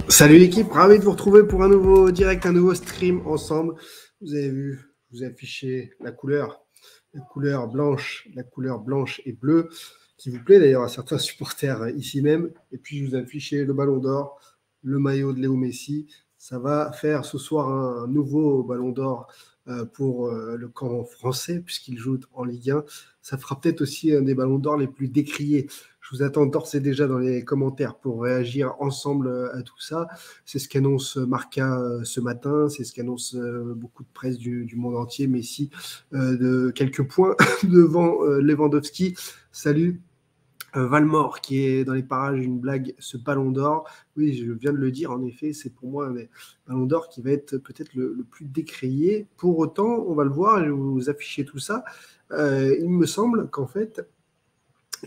Salut l'équipe, ravi de vous retrouver pour un nouveau direct, un nouveau stream ensemble. Vous avez vu, je vous ai affiché la couleur blanche et bleue, qui vous plaît d'ailleurs à certains supporters ici même. Et puis je vous ai affiché le ballon d'or, le maillot de Léo Messi. Ça va faire ce soir un nouveau ballon d'or pour le camp français, puisqu'il joue en Ligue 1. Ça fera peut-être aussi un des ballons d'or les plus décriés. Je vous attends d'ores et déjà dans les commentaires pour réagir ensemble à tout ça. C'est ce qu'annonce Marca ce matin, c'est ce qu'annonce beaucoup de presse du monde entier. Messi de quelques points devant Lewandowski. Salut. Valmore qui est dans les parages une blague, ce ballon d'or. Oui, je viens de le dire, en effet, c'est pour moi un des ballons d'or qui va être peut-être le plus décrié. Pour autant, on va le voir, je vais vous afficher tout ça. Il me semble qu'en fait,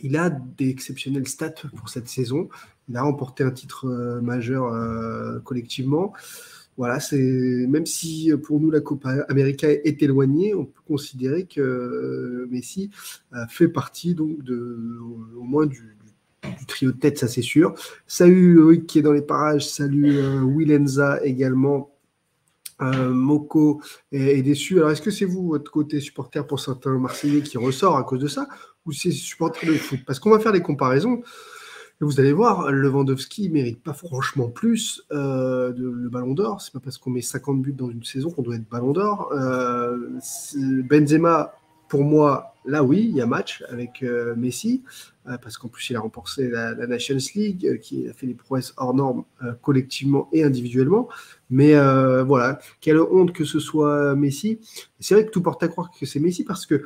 il a des exceptionnelles stats pour cette saison. Il a remporté un titre majeur collectivement. Voilà, c'est même si pour nous la Copa América est éloignée, on peut considérer que Messi fait partie donc au moins du trio de tête, ça c'est sûr. Salut Loïc qui est dans les parages, salut Willenza également. Moko est déçu. Alors, est-ce que c'est vous, votre côté supporter pour certains Marseillais qui ressort à cause de ça, ou c'est supporter de foot? Parce qu'on va faire des comparaisons. Et vous allez voir, Lewandowski ne mérite pas franchement plus le ballon d'or. C'est pas parce qu'on met 50 buts dans une saison qu'on doit être ballon d'or. Benzema, pour moi, là oui, il y a match avec Messi, parce qu'en plus il a remporté la Nations League, qui a fait des prouesses hors normes collectivement et individuellement. Mais voilà, quelle honte que ce soit Messi. C'est vrai que tout porte à croire que c'est Messi, parce que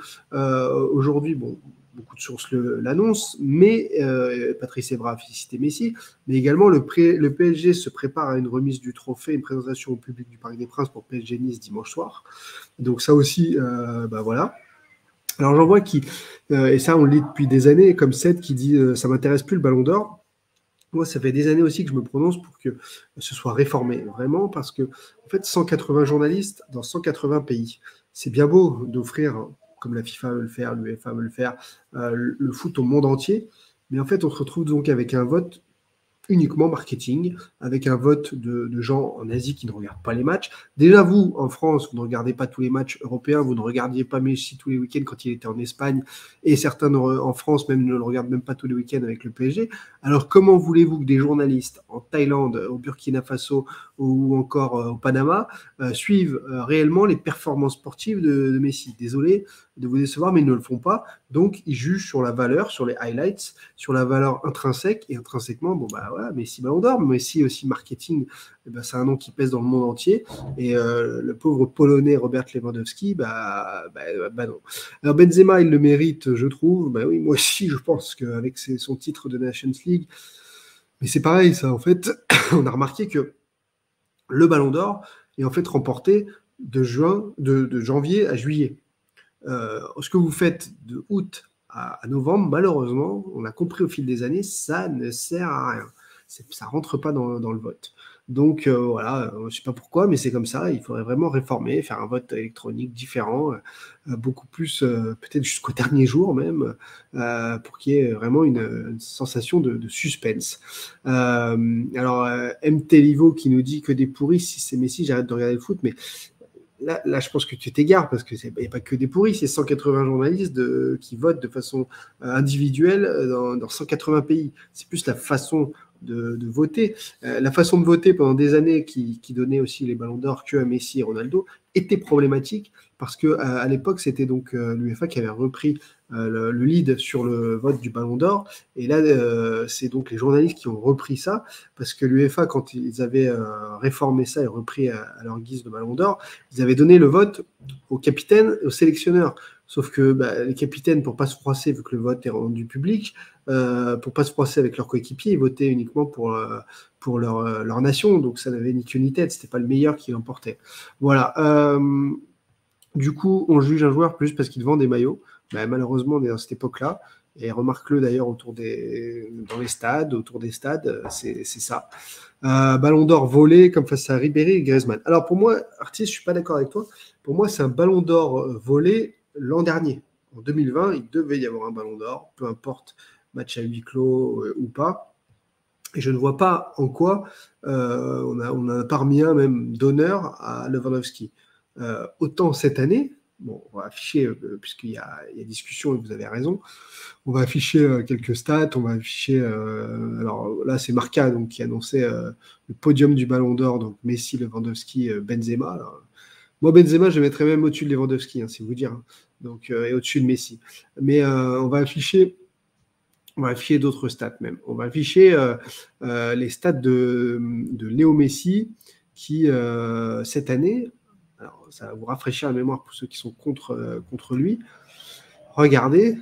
aujourd'hui, bon, beaucoup de sources l'annoncent, mais Patrice Evra a félicité Messi, mais également le PSG se prépare à une remise du trophée, une présentation au public du Parc des Princes pour PSG Nice dimanche soir. Donc ça aussi, voilà. Alors j'en vois qui, et ça on le lit depuis des années, comme Seth qui dit ça m'intéresse plus le Ballon d'Or. Moi, ça fait des années aussi que je me prononce pour que ce soit réformé, vraiment, parce que, en fait, 180 journalistes dans 180 pays, c'est bien beau d'offrir, comme la FIFA veut le faire, l'UEFA veut le faire, le foot au monde entier, mais en fait, on se retrouve donc avec un vote uniquement marketing, avec un vote de gens en Asie qui ne regardent pas les matchs. Déjà, vous, en France, vous ne regardez pas tous les matchs européens, vous ne regardiez pas Messi tous les week-ends quand il était en Espagne, et certains en France même ne le regardent même pas tous les week-ends avec le PSG. Alors, comment voulez-vous que des journalistes en Thaïlande, au Burkina Faso ou encore au Panama suivent réellement les performances sportives de Messi? Désolé de vous décevoir, mais ils ne le font pas. Donc, ils jugent sur la valeur, sur les highlights, sur la valeur intrinsèque, et intrinsèquement, bon, bah voilà, Messi Ballon d'Or, Messi aussi marketing, eh ben, c'est un nom qui pèse dans le monde entier, et le pauvre Polonais Robert Lewandowski, bah non. Alors Benzema, il le mérite, je trouve, bah oui, moi aussi, je pense qu'avec son titre de Nations League, mais c'est pareil, ça, en fait, on a remarqué que le Ballon d'Or est en fait remporté de janvier à juillet. Ce que vous faites de août à novembre, malheureusement, on a compris au fil des années, ça ne sert à rien. Ça rentre pas dans le vote. Donc voilà, je ne sais pas pourquoi, mais c'est comme ça. Il faudrait vraiment réformer, faire un vote électronique différent, beaucoup plus, peut-être jusqu'au dernier jour même, pour qu'il y ait vraiment une sensation de suspense. Alors, MT Livo qui nous dit que des pourris, si c'est Messi, j'arrête de regarder le foot, mais là, je pense que tu t'égares, parce qu'il n'y a pas que des pourris, c'est 180 journalistes qui votent de façon individuelle dans 180 pays. C'est plus la façon de voter. La façon de voter pendant des années qui donnait aussi les ballons d'or que à Messi et Ronaldo était problématique, parce que à l'époque, c'était donc l'UEFA qui avait repris le lead sur le vote du ballon d'or. Et là, c'est donc les journalistes qui ont repris ça, parce que l'UEFA, quand ils avaient réformé ça et repris à leur guise de ballon d'or, ils avaient donné le vote aux capitaines et aux sélectionneurs. Sauf que les capitaines, pour pas se froisser, vu que le vote est rendu public, pour pas se froisser avec leurs coéquipiers, ils votaient uniquement pour leur nation. Donc ça n'avait ni queue ni tête. C'était pas le meilleur qui l'emportait. Voilà. Du coup, on juge un joueur plus parce qu'il vend des maillots. Malheureusement, on est dans cette époque-là. Et remarque-le d'ailleurs dans les stades, autour des stades, c'est ça. Ballon d'or volé comme face à Ribéry et Griezmann. Alors pour moi, Artis, je suis pas d'accord avec toi. Pour moi, c'est un ballon d'or volé l'an dernier. En 2020, il devait y avoir un ballon d'or, peu importe match à huis clos ou pas. Et je ne vois pas en quoi on a pas remis un même d'honneur à Lewandowski. Autant cette année, bon, on va afficher, puisqu'il y a discussion et vous avez raison, on va afficher quelques stats, on va afficher, alors là c'est Marca donc, qui annonçait le podium du Ballon d'Or, donc Messi, Lewandowski, Benzema. Alors, moi Benzema je le mettrais même au-dessus de Lewandowski, hein, c'est vous dire, hein. Donc, et au-dessus de Messi. Mais on va afficher d'autres stats même. On va afficher les stats de Léo Messi qui, cette année, alors ça va vous rafraîchir la mémoire pour ceux qui sont contre lui, regardez,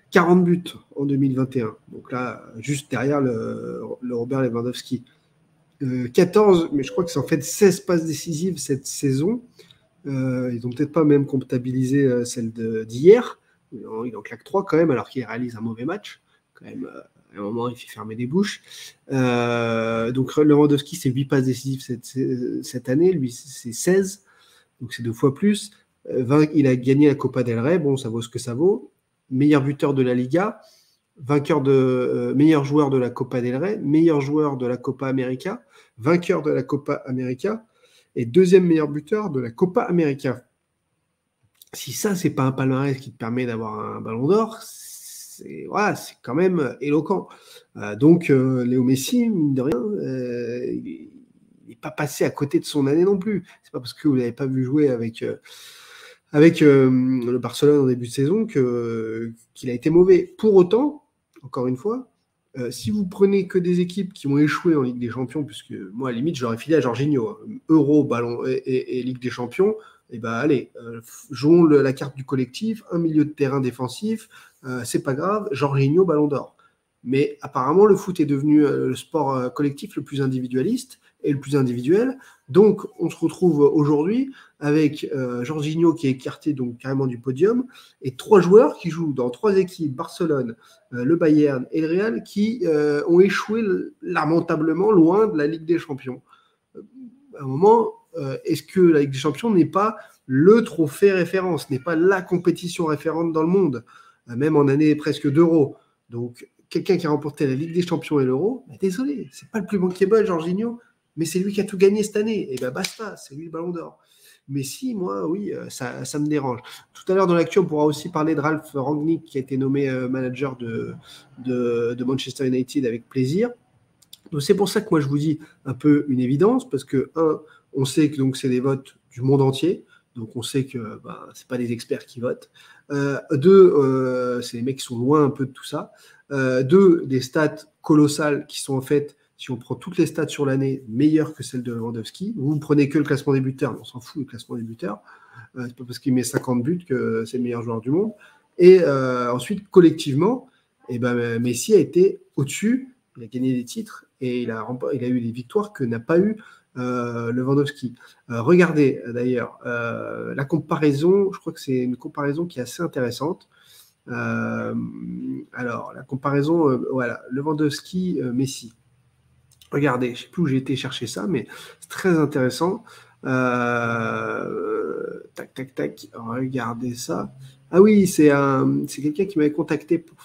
40 buts en 2021. Donc là, juste derrière le Robert Lewandowski. 14, mais je crois que c'est en fait 16 passes décisives cette saison. Ils n'ont peut-être pas même comptabilisé celle d'hier. Il en claque 3 quand même, alors qu'il réalise un mauvais match. Quand même, à un moment, il fait fermer des bouches. Donc Lewandowski, c'est 8 passes décisives cette année. Lui, c'est 16. Donc c'est 2 fois plus. Il a gagné la Copa del Rey. Bon, ça vaut ce que ça vaut. Meilleur buteur de la Liga. Meilleur joueur de la Copa del Rey. Meilleur joueur de la Copa América. Vainqueur de la Copa América. Et deuxième meilleur buteur de la Copa América. Si ça, c'est pas un palmarès qui te permet d'avoir un ballon d'or, c'est quand même éloquent. Donc, Léo Messi, mine de rien, il n'est pas passé à côté de son année non plus. C'est pas parce que vous l'avez pas vu jouer avec le Barcelone en début de saison qu'il a été mauvais. Pour autant, encore une fois, si vous prenez que des équipes qui ont échoué en Ligue des Champions, puisque moi, à la limite, j'aurais filé à Jorginho, hein, Euro, Ballon et Ligue des Champions, et ben allez, jouons la carte du collectif, un milieu de terrain défensif, c'est pas grave, Jorginho, Ballon d'Or. Mais apparemment, le foot est devenu le sport collectif le plus individualiste et le plus individuel. Donc, on se retrouve aujourd'hui avec Jorginho qui est écarté donc carrément du podium et 3 joueurs qui jouent dans 3 équipes, Barcelone, le Bayern et le Real, qui ont échoué lamentablement loin de la Ligue des Champions. À un moment, est-ce que la Ligue des Champions n'est pas le trophée référence, n'est pas la compétition référente dans le monde, même en année presque d'Euro. Donc, quelqu'un qui a remporté la Ligue des Champions et l'Euro, bah, désolé, c'est pas le plus bankable, Jorginho, mais c'est lui qui a tout gagné cette année. Et ben basta, c'est lui le Ballon d'Or. Mais si, moi, oui, ça me dérange. Tout à l'heure, dans l'actu, on pourra aussi parler de Ralph Rangnick, qui a été nommé manager de Manchester United avec plaisir. Donc, c'est pour ça que moi, je vous dis un peu une évidence, parce que, on sait que donc, c'est des votes du monde entier. Donc, on sait que ce n'est pas des experts qui votent. 2, c'est les mecs qui sont loin un peu de tout ça. 2, des stats colossales qui sont en fait, si on prend toutes les stats sur l'année, meilleures que celles de Lewandowski. Vous ne prenez que le classement des buteurs, on s'en fout du classement des buteurs. C'est pas parce qu'il met 50 buts que c'est le meilleur joueur du monde. Et ensuite, collectivement, Messi a été au-dessus, il a gagné des titres et il a eu des victoires que n'a pas eu Lewandowski. Regardez d'ailleurs la comparaison, je crois que c'est une comparaison qui est assez intéressante. Alors, la comparaison, voilà, Lewandowski-Messi. Regardez, je ne sais plus où j'ai été chercher ça, mais c'est très intéressant. Tac, tac, tac, regardez ça. Ah oui, c'est quelqu'un qui m'avait contacté pour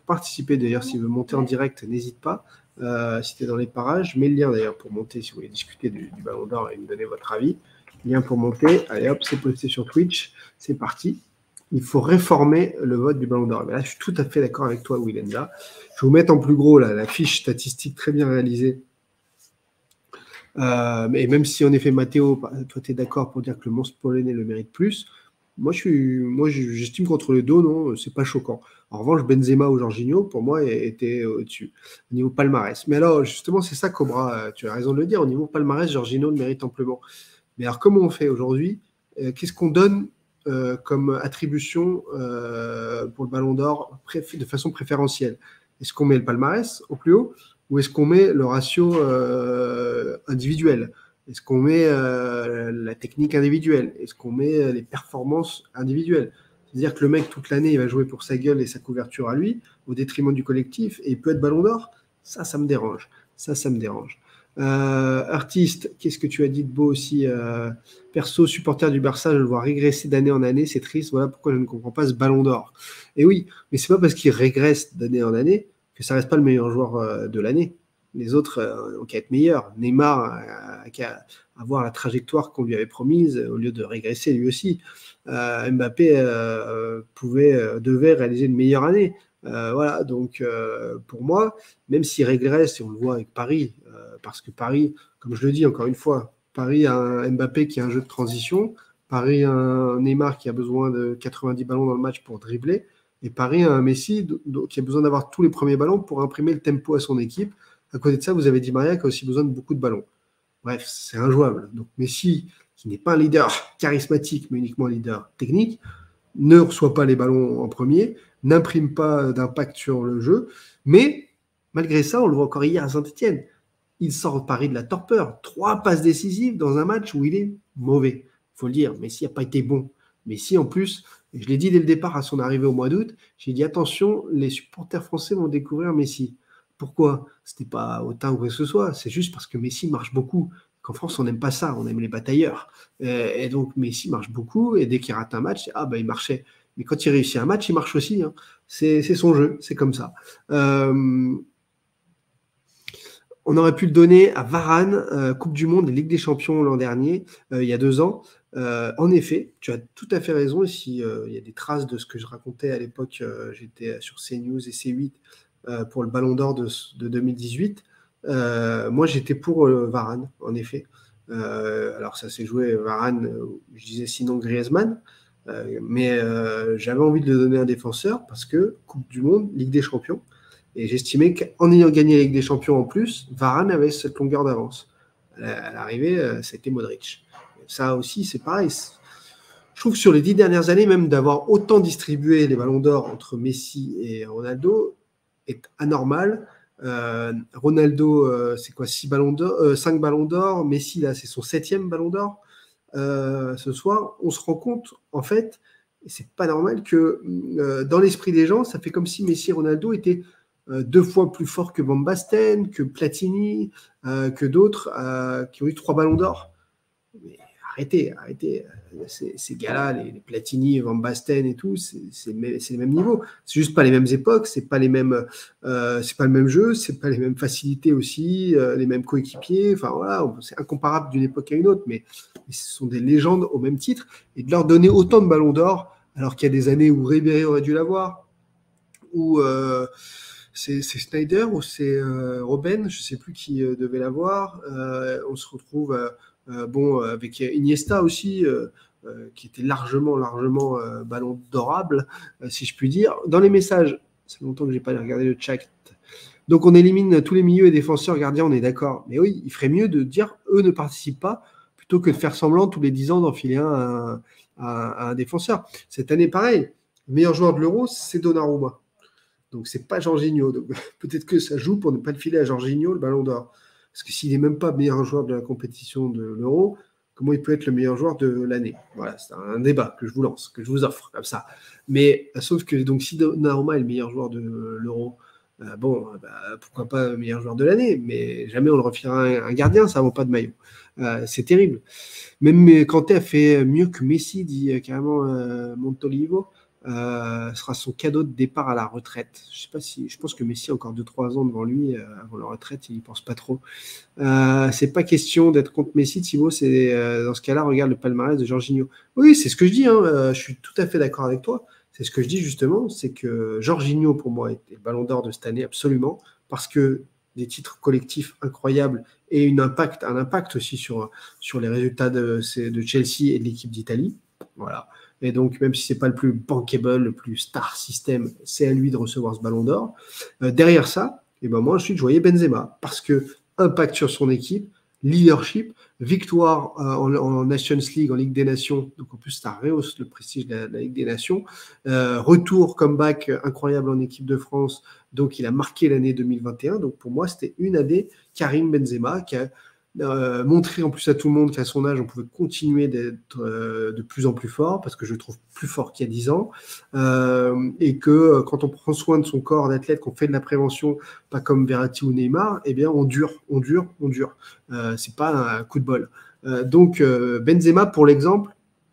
participer. D'ailleurs, s'il veut monter en direct, n'hésite pas. Si tu es dans les parages, je mets le lien d'ailleurs pour monter si vous voulez discuter du Ballon d'Or et me donner votre avis. Lien pour monter. Allez hop, c'est posté sur Twitch. C'est parti. Il faut réformer le vote du Ballon d'Or. Là, je suis tout à fait d'accord avec toi, Wilenda. Je vais vous mettre en plus gros là, la fiche statistique très bien réalisée. Mais même si en effet, Matteo, toi, tu es d'accord pour dire que le monstre polonais le mérite plus, moi, j'estime qu'entre les deux, non, c'est pas choquant. En revanche, Benzema ou Jorginho, pour moi, était au-dessus, au niveau palmarès. Mais alors, justement, c'est ça, Cobra, tu as raison de le dire, au niveau palmarès, Jorginho le mérite amplement. Mais alors, comment on fait aujourd'hui? Qu'est-ce qu'on donne comme attribution pour le Ballon d'Or de façon préférentielle? Est-ce qu'on met le palmarès au plus haut ou est-ce qu'on met le ratio individuel? Est-ce qu'on met la technique individuelle? Est-ce qu'on met les performances individuelles? C'est-à-dire que le mec, toute l'année, il va jouer pour sa gueule et sa couverture à lui, au détriment du collectif, et il peut être Ballon d'Or? Ça me dérange. Ça me dérange. Artiste, qu'est-ce que tu as dit de beau aussi? Perso, supporter du Barça, je le vois régresser d'année en année, c'est triste. Voilà pourquoi je ne comprends pas ce Ballon d'Or. Et oui, mais c'est pas parce qu'il régresse d'année en année que ça reste pas le meilleur joueur de l'année. Les autres ont qu'à être meilleurs. Neymar a qu'à avoir la trajectoire qu'on lui avait promise au lieu de régresser lui aussi. Mbappé devait réaliser une meilleure année. Voilà, donc pour moi, même s'il régresse, et on le voit avec Paris, parce que Paris, comme je le dis encore une fois, Paris a un Mbappé qui a un jeu de transition, Paris a un Neymar qui a besoin de 90 ballons dans le match pour dribbler, et Paris a un Messi qui a besoin d'avoir tous les premiers ballons pour imprimer le tempo à son équipe. À côté de ça, vous avez Di Maria qui a aussi besoin de beaucoup de ballons. Bref, c'est injouable. Donc Messi, qui n'est pas un leader charismatique, mais uniquement un leader technique, ne reçoit pas les ballons en premier, n'imprime pas d'impact sur le jeu, mais malgré ça, on le voit encore hier à Saint-Etienne, il sort Paris de la torpeur. 3 passes décisives dans un match où il est mauvais. Il faut le dire, Messi n'a pas été bon. Messi, en plus, et je l'ai dit dès le départ à son arrivée au mois d'août, j'ai dit attention, les supporters français vont découvrir Messi. Pourquoi? C'était pas autant ou quoi que ce soit, c'est juste parce que Messi marche beaucoup. Qu'en France, on n'aime pas ça, on aime les batailleurs. Et donc, Messi marche beaucoup, et dès qu'il rate un match, il marchait. Mais quand il réussit un match, il marche aussi. Hein. C'est son jeu, c'est comme ça. On aurait pu le donner à Varane, Coupe du Monde et Ligue des Champions l'an dernier, il y a 2 ans. En effet, tu as tout à fait raison. Ici, il y a des traces de ce que je racontais à l'époque. J'étais sur CNews et C8 pour le Ballon d'Or de 2018. Moi, j'étais pour Varane, en effet. Alors, ça s'est joué Varane, je disais sinon Griezmann. Mais j'avais envie de le donner à un défenseur parce que Coupe du Monde, Ligue des Champions. Et j'estimais qu'en ayant gagné la Ligue des Champions en plus, Varane avait cette longueur d'avance. À l'arrivée, c'était Modric. Ça aussi, c'est pareil. Je trouve que sur les 10 dernières années, même d'avoir autant distribué les ballons d'or entre Messi et Ronaldo est anormal. Ronaldo, c'est quoi, 5 ballons d'or. Messi, là, c'est son 7e ballon d'or. Ce soir, on se rend compte, en fait, et c'est pas normal que dans l'esprit des gens, ça fait comme si Messi et Ronaldo étaient 2 fois plus forts que Van Basten, que Platini, que d'autres qui ont eu 3 ballons d'or. Mais arrêtez. Ces gars-là, les Platini, Van Basten et tout, c'est le même niveau. C'est juste pas les mêmes époques, c'est pas le même jeu, c'est pas les mêmes facilités aussi, les mêmes coéquipiers. Enfin voilà, c'est incomparable d'une époque à une autre, mais ce sont des légendes au même titre. Et de leur donner autant de ballons d'or, alors qu'il y a des années où Ribéry aurait dû l'avoir, ou c'est Snyder ou c'est Robben, je ne sais plus qui devait l'avoir. On se retrouve avec Iniesta aussi, qui était largement ballon d'orable, si je puis dire. Dans les messages, c'est longtemps que je n'ai pas regardé le chat. Donc on élimine tous les milieux et défenseurs gardiens, on est d'accord. Mais oui, il ferait mieux de dire eux ne participent pas, plutôt que de faire semblant tous les 10 ans d'enfiler à un défenseur. Cette année, pareil, le meilleur joueur de l'Euro, c'est Donnarumma. Donc, c'est pas Jorginho. Donc, peut-être que ça joue pour ne pas le filer à Jorginho, le ballon d'or. Parce que s'il n'est même pas meilleur joueur de la compétition de l'Euro, comment il peut être le meilleur joueur de l'année? Voilà, c'est un débat que je vous lance, que je vous offre comme ça. Mais sauf que donc, si Donnarumma est le meilleur joueur de l'Euro, pourquoi pas le meilleur joueur de l'année? Mais jamais on le refilera un gardien, ça ne vaut pas de maillot. C'est terrible. Même Kanté a fait mieux que Messi, dit carrément Montolivo. Sera son cadeau de départ à la retraite. Je pense que Messi a encore 2-3 ans devant lui avant la retraite, il n'y pense pas trop. C'est pas question d'être contre Messi, Thibaut, c'est dans ce cas-là, regarde le palmarès de Jorginho. Oui, c'est ce que je dis, je suis tout à fait d'accord avec toi. C'est ce que je dis justement, c'est que Jorginho, pour moi, était le ballon d'or de cette année, absolument, parce que des titres collectifs incroyables et un impact aussi sur les résultats de Chelsea et de l'équipe d'Italie. Voilà. Et donc, même si ce n'est pas le plus bankable, le plus star system, c'est à lui de recevoir ce ballon d'or. Derrière ça, moi, ensuite, je voyais Benzema, parce que impact sur son équipe, leadership, victoire en Nations League, en Ligue des Nations, donc en plus, ça rehausse le prestige de la Ligue des Nations. Retour, comeback incroyable en équipe de France, donc il a marqué l'année 2021. Donc pour moi, c'était une année Karim Benzema qui a montrer en plus à tout le monde qu'à son âge, on pouvait continuer d'être de plus en plus fort, parce que je le trouve plus fort qu'il y a 10 ans, et que quand on prend soin de son corps d'athlète, qu'on fait de la prévention, pas comme Verratti ou Neymar, eh bien on dure. C'est pas un coup de bol. Donc Benzema, pour l'exemple,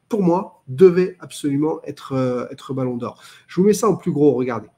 pour moi, devait absolument être ballon d'or. Je vous mets ça en plus gros, regardez.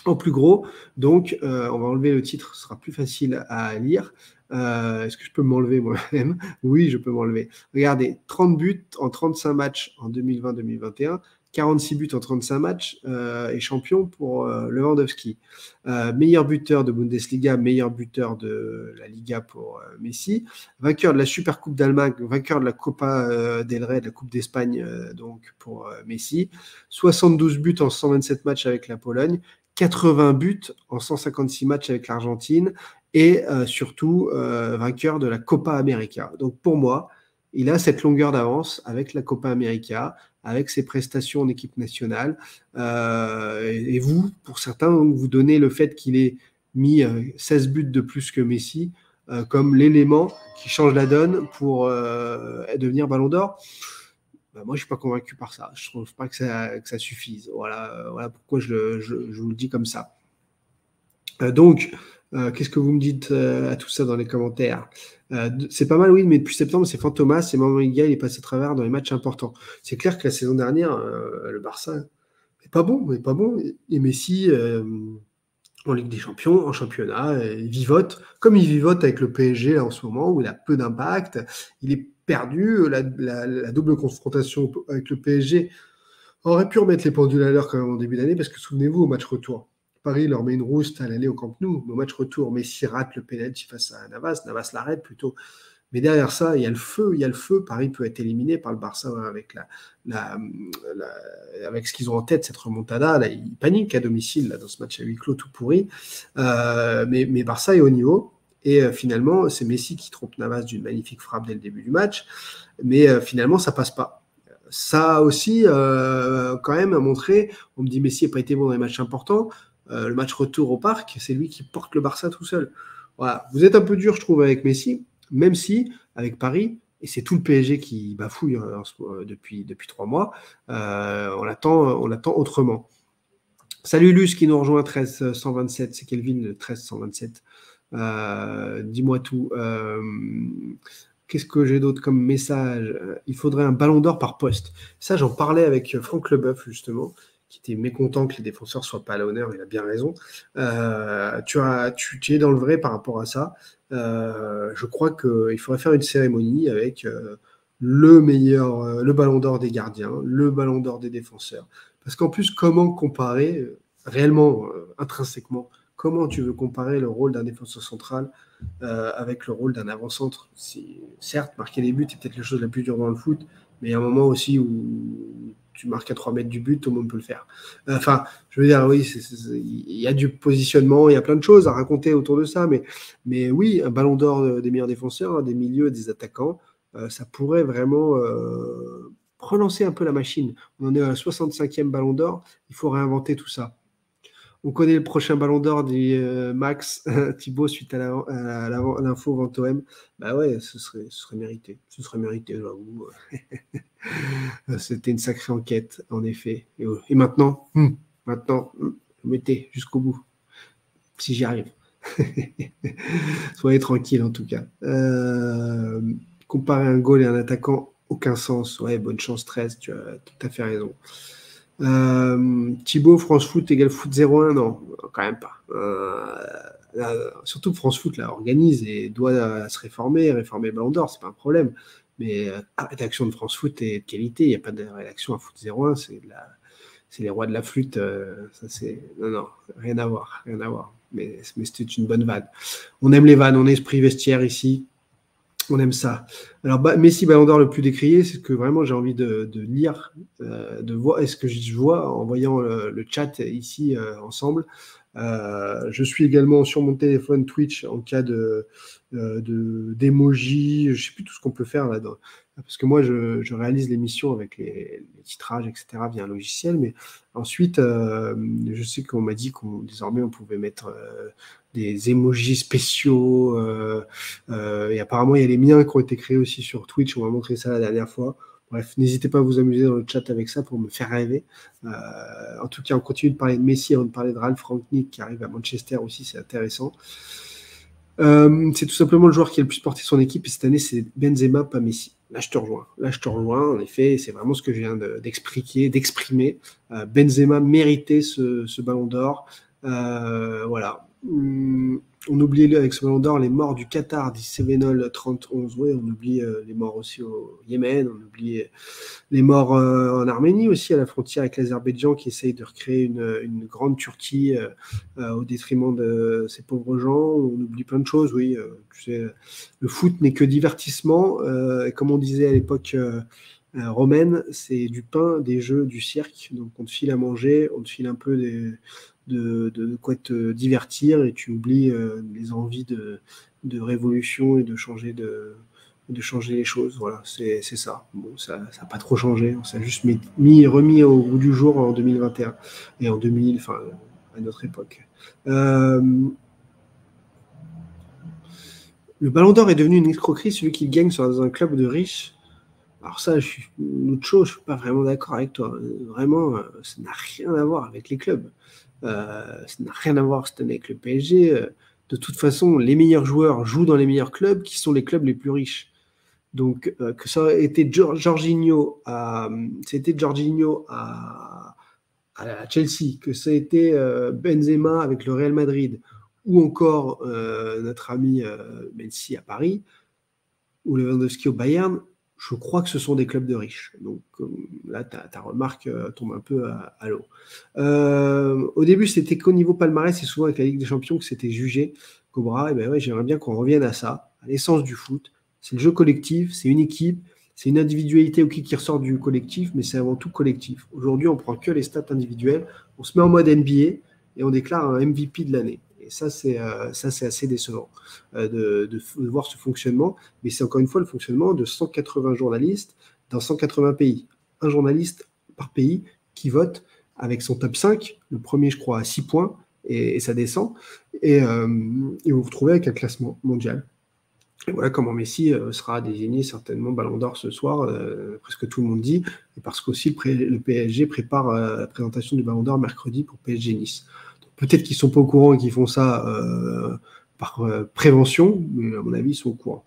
en plus gros. Donc, on va enlever le titre, ce sera plus facile à lire. Est-ce que je peux m'enlever moi-même? Oui, je peux m'enlever. Regardez, 30 buts en 35 matchs en 2020-2021, 46 buts en 35 matchs et champion pour Lewandowski. Meilleur buteur de Bundesliga, meilleur buteur de la Liga pour Messi. Vainqueur de la Supercoupe d'Allemagne, vainqueur de la Copa del Rey, de la Coupe d'Espagne donc pour Messi. 72 buts en 127 matchs avec la Pologne. 80 buts en 156 matchs avec l'Argentine et surtout vainqueur de la Copa América. Donc pour moi, il a cette longueur d'avance avec la Copa América, avec ses prestations en équipe nationale. Et vous, pour certains, vous donnez le fait qu'il ait mis 16 buts de plus que Messi comme l'élément qui change la donne pour devenir Ballon d'Or. Moi, je ne suis pas convaincu par ça. Je ne trouve pas que ça suffise. Voilà pourquoi je vous le dis comme ça. Donc, qu'est-ce que vous me dites à tout ça dans les commentaires? C'est pas mal, oui, mais depuis septembre, c'est Fantomas et Mamariga, il est passé à travers dans les matchs importants. C'est clair que la saison dernière, le Barça n'est pas bon. Et Messi, en Ligue des Champions, en championnat, il vivote, comme il vivote avec le PSG là, en ce moment, où il a peu d'impact. Il est perdu. La double confrontation avec le PSG aurait pu remettre les pendules à l'heure quand même en début d'année, parce que souvenez-vous, au match retour, Paris leur met une rouste à l'aller au Camp Nou. Au match retour, Messi rate le penalty face à Navas. Navas l'arrête plutôt. Mais derrière ça, il y a le feu. Paris peut être éliminé par le Barça avec avec ce qu'ils ont en tête, cette remontada. Là, ils paniquent à domicile là, dans ce match à huis clos tout pourri. Mais Barça est au niveau. Et finalement, c'est Messi qui trompe Navas d'une magnifique frappe dès le début du match. Mais finalement, ça passe pas. Ça aussi, quand même, a montré, on me dit Messi n'a pas été bon dans les matchs importants. Le match retour au parc, c'est lui qui porte le Barça tout seul. Voilà. Vous êtes un peu dur, je trouve, avec Messi, même si, avec Paris, et c'est tout le PSG qui bafouille depuis 3 mois, on l'attend autrement. Salut Luce qui nous rejoint 13-127, c'est Kelvin le 13-127. Dis-moi tout. Qu'est-ce que j'ai d'autre comme message? Il faudrait un ballon d'or par poste. Ça, j'en parlais avec Franck Leboeuf, justement, qui était mécontent que les défenseurs ne soient pas à l'honneur. Il a bien raison. Tu es dans le vrai par rapport à ça. Je crois qu'il faudrait faire une cérémonie avec le ballon d'or des gardiens, le ballon d'or des défenseurs. Parce qu'en plus, comment comparer réellement, intrinsèquement, comment tu veux comparer le rôle d'un défenseur central avec le rôle d'un avant-centre? Certes, marquer des buts, c'est peut-être la chose la plus dure dans le foot, mais il y a un moment aussi où tu marques à 3 mètres du but, tout le monde peut le faire. Enfin, je veux dire, oui, il y a du positionnement, il y a plein de choses à raconter autour de ça, mais oui, un ballon d'or des meilleurs défenseurs, des milieux, des attaquants, ça pourrait vraiment relancer un peu la machine. On en est à la 65e ballon d'or, il faut réinventer tout ça. On connaît le prochain ballon d'or des Max Thibaut suite à l'info Vente-OM. Bah ouais, ce serait mérité. Ce serait mérité, j'avoue. C'était une sacrée enquête, en effet. Et maintenant, mettez jusqu'au bout. Si j'y arrive. Soyez tranquille, en tout cas. Comparer un goal et un attaquant, aucun sens. Ouais, bonne chance, 13, tu as tout à fait raison. Thibaut, France Foot égale Foot 01, non, quand même pas. Surtout que France Foot là, organise et doit se réformer Ballon d'Or, c'est pas un problème. Mais la rédaction de France Foot est de qualité, il n'y a pas de rédaction à Foot 01, c'est les rois de la flûte. Ça c'est non, rien à voir. Mais c'était une bonne vanne. On aime les vannes, on est esprit vestiaire ici. On aime ça. Alors, Messi Ballon d'Or le plus décrié, c'est ce que vraiment j'ai envie de lire, de voir. Est-ce que je vois en voyant le chat ici ensemble. Je suis également sur mon téléphone Twitch en cas d'emoji. Je ne sais plus tout ce qu'on peut faire là-dedans. Parce que moi, je réalise l'émission avec les titrages, etc., via un logiciel. Mais ensuite, je sais qu'on m'a dit désormais, on pouvait mettre des emojis spéciaux. Et apparemment, il y a les miens qui ont été créés aussi sur Twitch. On m'a montré ça la dernière fois. Bref, n'hésitez pas à vous amuser dans le chat avec ça pour me faire rêver. En tout cas, on continue de parler de Messi avant de parler de Ralf Rangnick qui arrive à Manchester aussi, c'est intéressant. C'est tout simplement le joueur qui a le plus porté son équipe et cette année, c'est Benzema, pas Messi. Là, je te rejoins. En effet, c'est vraiment ce que je viens d'exprimer. Benzema méritait ce ballon d'or. Voilà. On oublie avec ce Ballon d'Or les morts du Qatar, du Sevenol 30-11. Oui, on oublie les morts aussi au Yémen, on oublie les morts en Arménie aussi, à la frontière avec l'Azerbaïdjan, qui essaye de recréer une grande Turquie au détriment de ces pauvres gens. On oublie plein de choses, oui. Tu sais, le foot n'est que divertissement. Et comme on disait à l'époque romaine, c'est du pain, des jeux, du cirque. Donc on te file à manger, on te file un peu de quoi te divertir et tu oublies les envies de révolution et de changer les choses. Voilà, c'est ça. Bon, ça n'a pas trop changé. Ça a juste remis au goût du jour en 2021 et en 2000, enfin, à notre époque. Le Ballon d'Or est devenu une escroquerie, celui qui le gagne dans un club de riches. Alors ça, je suis autre chose, je suis pas vraiment d'accord avec toi. Vraiment, ça n'a rien à voir avec les clubs. Ça n'a rien à voir cette année avec le PSG. De toute façon, les meilleurs joueurs jouent dans les meilleurs clubs, qui sont les clubs les plus riches. Donc, que ça ait été Jorginho à Chelsea, que ça ait été Benzema avec le Real Madrid, ou encore notre ami Messi à Paris, ou Lewandowski au Bayern, je crois que ce sont des clubs de riches. Donc là, ta remarque tombe un peu à l'eau. Au début, c'était qu'au niveau palmarès, c'est souvent avec la Ligue des Champions que c'était jugé. Cobra, et ben ouais, j'aimerais bien qu'on revienne à ça, à l'essence du foot. C'est le jeu collectif, c'est une équipe, c'est une individualité qui ressort du collectif, mais c'est avant tout collectif. Aujourd'hui, on prend que les stats individuelles, on se met en mode NBA et on déclare un MVP de l'année. Et ça, c'est assez décevant de voir ce fonctionnement. Mais c'est encore une fois le fonctionnement de 180 journalistes dans 180 pays. Un journaliste par pays qui vote avec son top 5, le premier, je crois, à 6 points, et ça descend. Et vous vous retrouvez avec un classement mondial. Et voilà comment Messi sera désigné certainement Ballon d'Or ce soir, presque tout le monde dit, et parce qu'aussi le PSG prépare la présentation du Ballon d'Or mercredi pour PSG Nice. Peut-être qu'ils ne sont pas au courant et qu'ils font ça par prévention, mais à mon avis, ils sont au courant.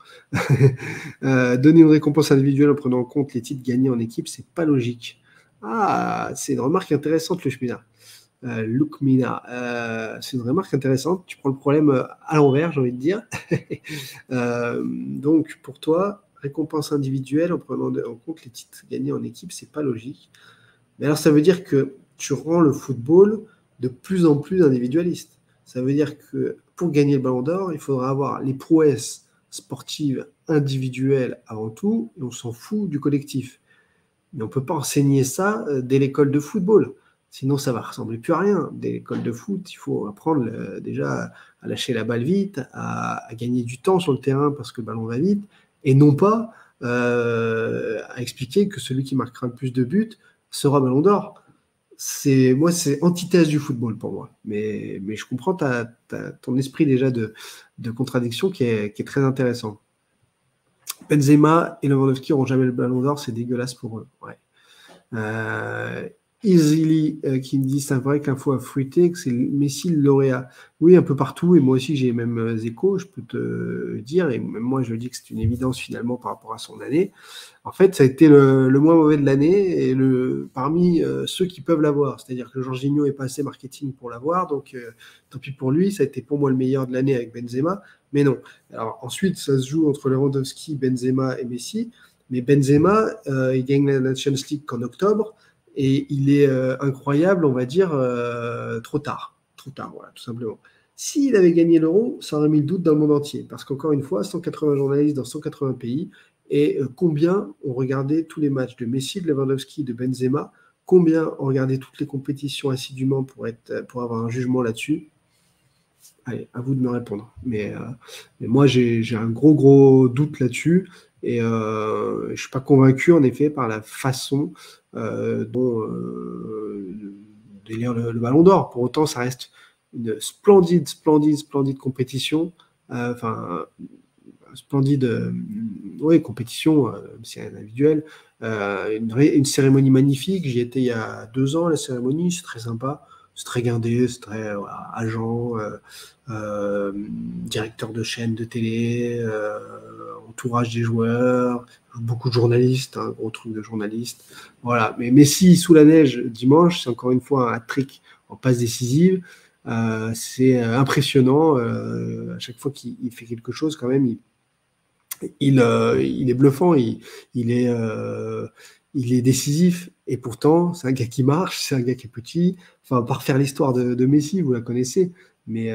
Donner une récompense individuelle en prenant en compte les titres gagnés en équipe, c'est pas logique. Ah, c'est une remarque intéressante, le Schmina. Lukmina, c'est une remarque intéressante. Tu prends le problème à l'envers, j'ai envie de dire. Donc, pour toi, récompense individuelle en prenant en compte les titres gagnés en équipe, c'est pas logique. Mais alors, ça veut dire que tu rends le football de plus en plus individualiste. Ça veut dire que pour gagner le Ballon d'Or, il faudra avoir les prouesses sportives individuelles avant tout, et on s'en fout du collectif. Mais on ne peut pas enseigner ça dès l'école de football. Sinon, ça ne va ressembler plus à rien. Dès l'école de foot, il faut apprendre déjà à lâcher la balle vite, à gagner du temps sur le terrain parce que le ballon va vite, et non pas à expliquer que celui qui marquera le plus de buts sera Ballon d'Or. C'est antithèse du football pour moi. Mais je comprends ton esprit déjà de contradiction qui est très intéressant. Benzema et Lewandowski n'auront jamais le Ballon d'Or, c'est dégueulasse pour eux. Ouais. Easily qui me dit c'est vrai que l'info a fruité, que c'est Messi le lauréat. Oui, un peu partout, et moi aussi j'ai les mêmes échos, je peux te dire, et même moi je dis que c'est une évidence finalement par rapport à son année. En fait, ça a été le moins mauvais de l'année, et parmi ceux qui peuvent l'avoir, c'est-à-dire que Jorginho est pas assez marketing pour l'avoir, donc tant pis pour lui, ça a été pour moi le meilleur de l'année avec Benzema, mais non. Alors ensuite, ça se joue entre Lewandowski, Benzema et Messi, mais Benzema, il gagne la Nations League qu'en octobre, et il est incroyable, on va dire, trop tard, voilà, tout simplement. S'il avait gagné l'Euro, ça aurait mis le doute dans le monde entier, parce qu'encore une fois, 180 journalistes dans 180 pays, et combien ont regardé tous les matchs de Messi, de Lewandowski, de Benzema, combien ont regardé toutes les compétitions assidûment pour avoir un jugement là-dessus. Allez, à vous de me répondre. Mais moi, j'ai un gros doute là-dessus, et je ne suis pas convaincu, en effet, par la façon dont d'élire le Ballon d'Or. Pour autant, ça reste une splendide compétition. Splendide compétition, c'est individuel. Une cérémonie magnifique. J'y étais il y a 2 ans, la cérémonie, c'est très sympa. C'est très guindé, c'est très agent, directeur de chaîne de télé, entourage des joueurs, beaucoup de journalistes, un gros truc de journalistes. Voilà. Mais Messi sous la neige dimanche, c'est encore une fois un hat-trick en passe décisive. C'est impressionnant. À chaque fois qu'il fait quelque chose, quand même, il est bluffant, il est décisif. Et pourtant, c'est un gars qui marche, c'est un gars qui est petit. Enfin, par faire l'histoire de Messi, vous la connaissez, mais,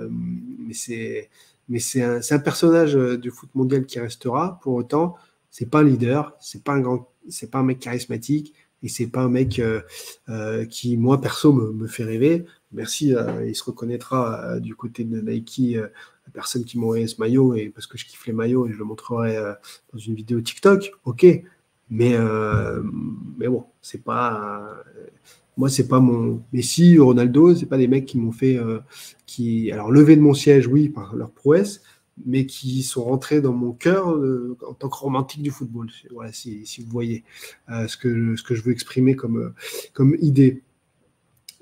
mais c'est c'est un personnage du foot mondial qui restera. Pour autant, c'est pas un leader, c'est pas un mec charismatique, et c'est pas un mec qui, moi perso, me fait rêver. Merci, il se reconnaîtra du côté de Nike, la personne qui m'a envoyé ce maillot, et parce que je kiffe les maillots et je le montrerai dans une vidéo TikTok, ok. Mais, euh, mais bon, c'est pas. Moi, c'est pas mon. Messi, Ronaldo, c'est pas des mecs qui m'ont fait. Alors, lever de mon siège, oui, par leur prouesse, mais qui sont rentrés dans mon cœur en tant que romantique du football. Voilà, si vous voyez ce que je veux exprimer comme idée.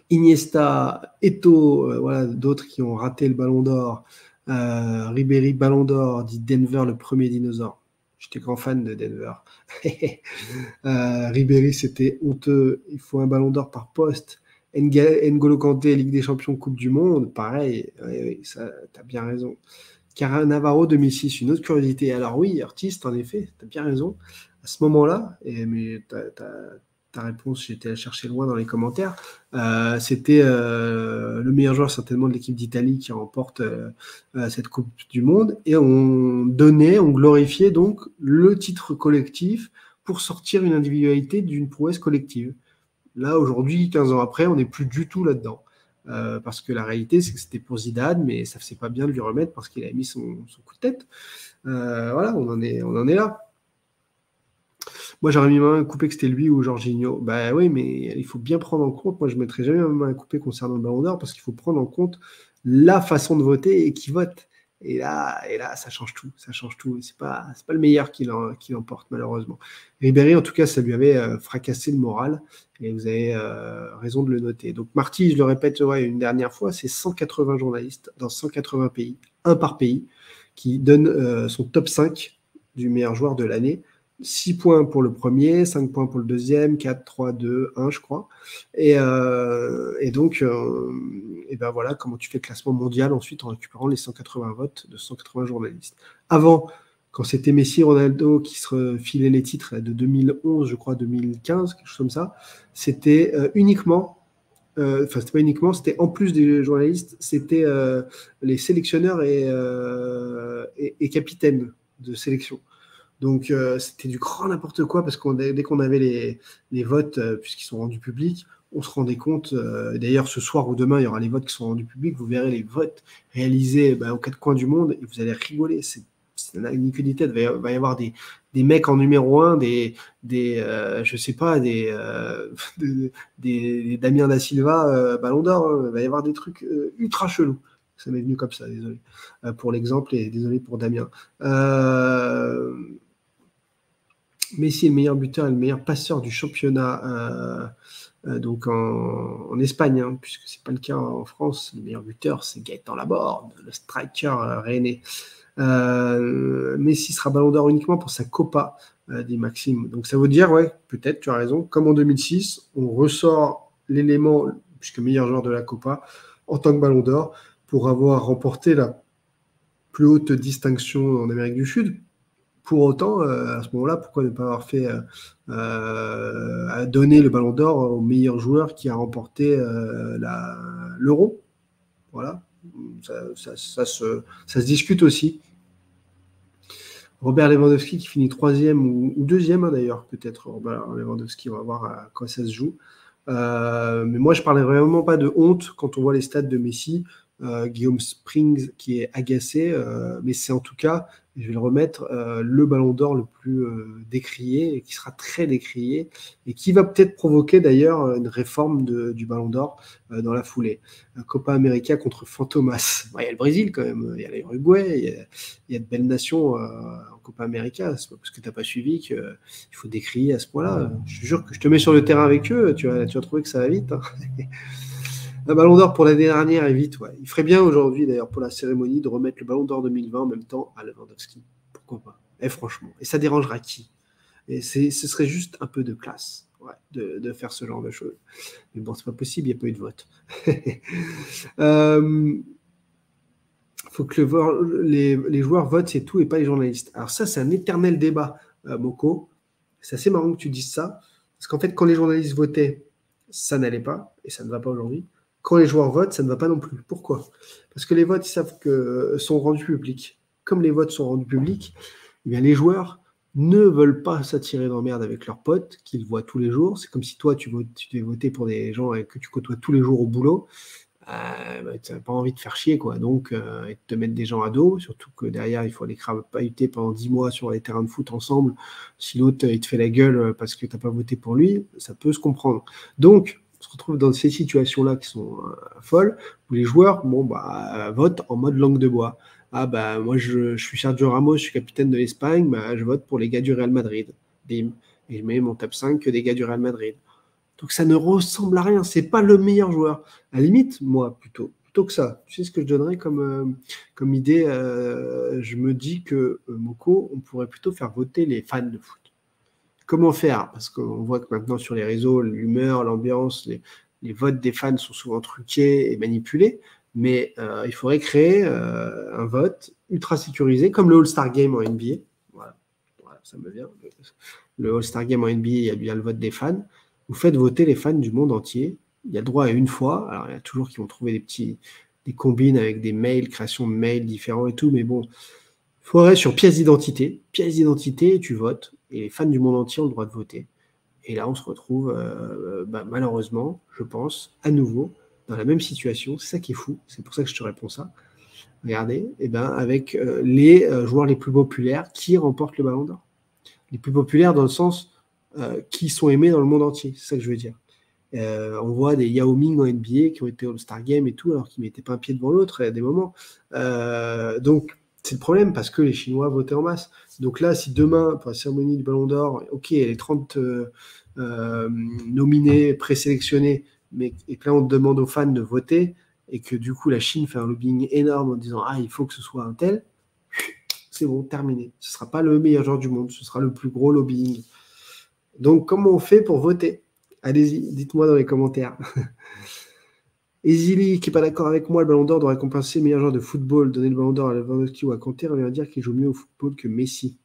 Iniesta, Eto'o, voilà, d'autres qui ont raté le Ballon d'Or. Ribéry, Ballon d'Or, dit Denver, le premier dinosaure. J'étais grand fan de Denver. Ribéry, c'était honteux. Il faut un Ballon d'Or par poste. N'Golo Kanté, Ligue des Champions, Coupe du Monde, pareil. Oui, oui, ça, t'as bien raison. Cara Navarro 2006, une autre curiosité. Alors oui, artiste, en effet, t'as bien raison. À ce moment-là, mais ta réponse, j'étais à chercher loin dans les commentaires. C'était le meilleur joueur certainement de l'équipe d'Italie qui remporte cette Coupe du Monde. Et on glorifiait donc le titre collectif pour sortir une individualité d'une prouesse collective. Là, aujourd'hui, 15 ans après, on n'est plus du tout là-dedans. Parce que la réalité, c'est que c'était pour Zidane, mais ça ne faisait pas bien de lui remettre parce qu'il a mis son coup de tête. Voilà, on en est là. Moi, j'aurais mis ma main coupée que c'était lui ou Jorginho. Bah oui, mais il faut bien prendre en compte. Moi, je ne mettrai jamais ma main coupée concernant le Ballon d'Or parce qu'il faut prendre en compte la façon de voter et qui vote. Et là, ça change tout. Ça change tout. C'est pas le meilleur qui l'emporte, malheureusement. Ribéry, en tout cas, ça lui avait fracassé le moral. Et vous avez raison de le noter. Donc, Marty, je le répète une dernière fois, c'est 180 journalistes dans 180 pays, un par pays, qui donnent son top 5 du meilleur joueur de l'année. 6 points pour le premier, 5 points pour le deuxième, 4, 3, 2, 1, je crois. Et donc, et ben voilà comment tu fais le classement mondial ensuite en récupérant les 180 votes de 180 journalistes. Avant, quand c'était Messi, Ronaldo qui se filaient les titres de 2011, je crois, 2015, quelque chose comme ça, c'était uniquement, enfin, c'était pas uniquement, c'était en plus des journalistes, c'était les sélectionneurs et capitaines de sélection. Donc, c'était du grand n'importe quoi parce que dès qu'on avait les votes, puisqu'ils sont rendus publics, on se rendait compte. D'ailleurs, ce soir ou demain, il y aura les votes qui sont rendus publics. Vous verrez les votes réalisés aux quatre coins du monde et vous allez rigoler. C'est une liquidité. Il va y avoir des mecs en numéro 1, je sais pas, des Damien da Silva, Ballon d'Or. Hein. Il va y avoir des trucs ultra chelous. Ça m'est venu comme ça, désolé pour l'exemple et désolé pour Damien. Messi est le meilleur buteur et le meilleur passeur du championnat donc en Espagne, hein, puisque c'est pas le cas en France. Le meilleur buteur, c'est Gaëtan Laborde, le striker rennais. Messi sera Ballon d'Or uniquement pour sa Copa, dit Maxime. Donc ça veut dire, ouais, peut-être, tu as raison, comme en 2006, on ressort l'élément, puisque meilleur joueur de la Copa, en tant que Ballon d'Or, pour avoir remporté la plus haute distinction en Amérique du Sud. Pour autant, à ce moment-là, pourquoi ne pas avoir fait donner le Ballon d'Or au meilleur joueur qui a remporté l'Euro? Voilà, ça se discute aussi. Robert Lewandowski qui finit troisième ou deuxième, hein, d'ailleurs, peut-être Robert Lewandowski, on va voir à quoi ça se joue. Mais moi, je ne parlais vraiment pas de honte quand on voit les stats de Messi. Guillaume Springs qui est agacé, mais c'est en tout cas, je vais le remettre, le Ballon d'Or le plus décrié et qui sera très décrié et qui va peut-être provoquer d'ailleurs une réforme du Ballon d'Or dans la foulée. Copa América contre Fantomas. Il y a le Brésil quand même, il y a l'Uruguay, il y a de belles nations en Copa América. C'est pas parce que tu n'as pas suivi qu'il faut décrier à ce point-là. Je te jure que je te mets sur le terrain avec eux, tu vas trouver que ça va vite. Hein. Un Ballon d'Or pour l'année dernière est vite, ouais. Il ferait bien aujourd'hui, d'ailleurs, pour la cérémonie, de remettre le Ballon d'Or 2020 en même temps à Lewandowski. Pourquoi pas? Et franchement. Et ça dérangera qui? Et ce serait juste un peu de classe. ouais, de faire ce genre de choses. Mais bon, c'est pas possible, il n'y a pas eu de vote. euh, faut que les joueurs votent, c'est tout, et pas les journalistes. Alors ça, c'est un éternel débat, Moko. C'est assez marrant que tu dises ça, parce qu'en fait, quand les journalistes votaient, ça n'allait pas, et ça ne va pas aujourd'hui. Quand les joueurs votent, ça ne va pas non plus. Pourquoi? Parce que les votes, ils savent que sont rendus publics. Comme les votes sont rendus publics, eh bien, les joueurs ne veulent pas s'attirer d'emmerde avec leurs potes qu'ils voient tous les jours. C'est comme si toi, tu devais voter pour des gens que tu côtoies tous les jours au boulot. Bah, tu n'as pas envie de faire chier, quoi. Donc, et de te mettre des gens à dos, surtout que derrière, il faut aller pailleter pendant 10 mois sur les terrains de foot ensemble. Si l'autre, il te fait la gueule parce que tu n'as pas voté pour lui, ça peut se comprendre. Donc, on se retrouve dans ces situations-là qui sont folles, où les joueurs votent en mode langue de bois. Ah bah moi je suis Sergio Ramos, je suis capitaine de l'Espagne, bah, je vote pour les gars du Real Madrid. Bim. Et je mets mon top 5 que des gars du Real Madrid. Donc ça ne ressemble à rien, c'est pas le meilleur joueur. À la limite, moi, plutôt que ça, tu sais ce que je donnerais comme idée, je me dis que Moko, on pourrait plutôt faire voter les fans de foot. Comment faire? Parce qu'on voit que maintenant sur les réseaux, l'humeur, l'ambiance, les votes des fans sont souvent truqués et manipulés, mais il faudrait créer un vote ultra sécurisé, comme le All-Star Game en NBA. Voilà, ça me vient. Le All-Star Game en NBA, il y a bien le vote des fans. Vous faites voter les fans du monde entier. Il y a le droit à une fois. Alors, il y a toujours qui vont trouver des combines avec des mails, création de mails différents et tout, mais bon, il faudrait sur pièce d'identité, tu votes, et les fans du monde entier ont le droit de voter. Et là, on se retrouve, malheureusement, je pense, à nouveau, dans la même situation. C'est ça qui est fou, c'est pour ça que je te réponds ça. Regardez, avec les joueurs les plus populaires qui remportent le Ballon d'Or. Les plus populaires dans le sens qui sont aimés dans le monde entier, c'est ça que je veux dire. On voit des Yao Ming en NBA qui ont été All-Star Game et tout, alors qu'ils ne mettaient pas un pied devant l'autre à des moments. Donc, c'est le problème parce que les Chinois votaient en masse. Donc là, si demain, pour la cérémonie du Ballon d'Or, ok, les 30 nominés, présélectionnés, et que là, on demande aux fans de voter, et que du coup, la Chine fait un lobbying énorme en disant « Ah, il faut que ce soit un tel », c'est bon, terminé. Ce ne sera pas le meilleur joueur du monde, ce sera le plus gros lobbying. Donc, comment on fait pour voter? Allez-y, dites-moi dans les commentaires. Ezili, qui n'est pas d'accord avec moi, le Ballon d'Or doit récompenser le meilleur joueur de football. Donner le Ballon d'Or à Lewandowski ou à Kanté revient à dire qu'il joue mieux au football que Messi.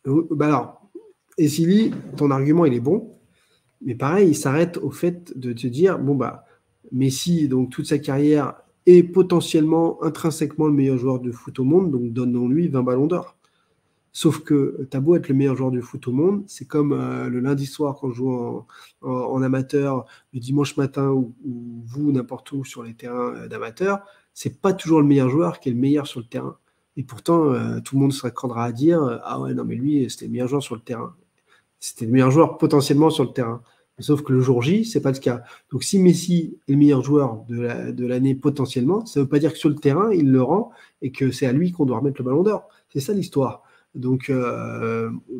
Alors, Ezili, ton argument, il est bon. Mais pareil, il s'arrête au fait de te dire, Messi, donc toute sa carrière, est potentiellement, intrinsèquement le meilleur joueur de foot au monde, donc donnons-lui 20 ballons d'or. Sauf que t'as beau être le meilleur joueur de foot au monde, c'est comme le lundi soir quand je joue en amateur, le dimanche matin ou vous, n'importe où sur les terrains d'amateurs, c'est pas toujours le meilleur joueur qui est le meilleur sur le terrain. Et pourtant, tout le monde se raccordera à dire ah ouais, non, mais lui, c'était le meilleur joueur sur le terrain. C'était le meilleur joueur potentiellement sur le terrain. Sauf que le jour J, c'est pas le cas. Donc si Messi est le meilleur joueur de l'année potentiellement, ça ne veut pas dire que sur le terrain, il le rend et que c'est à lui qu'on doit remettre le ballon d'or. C'est ça l'histoire. Donc,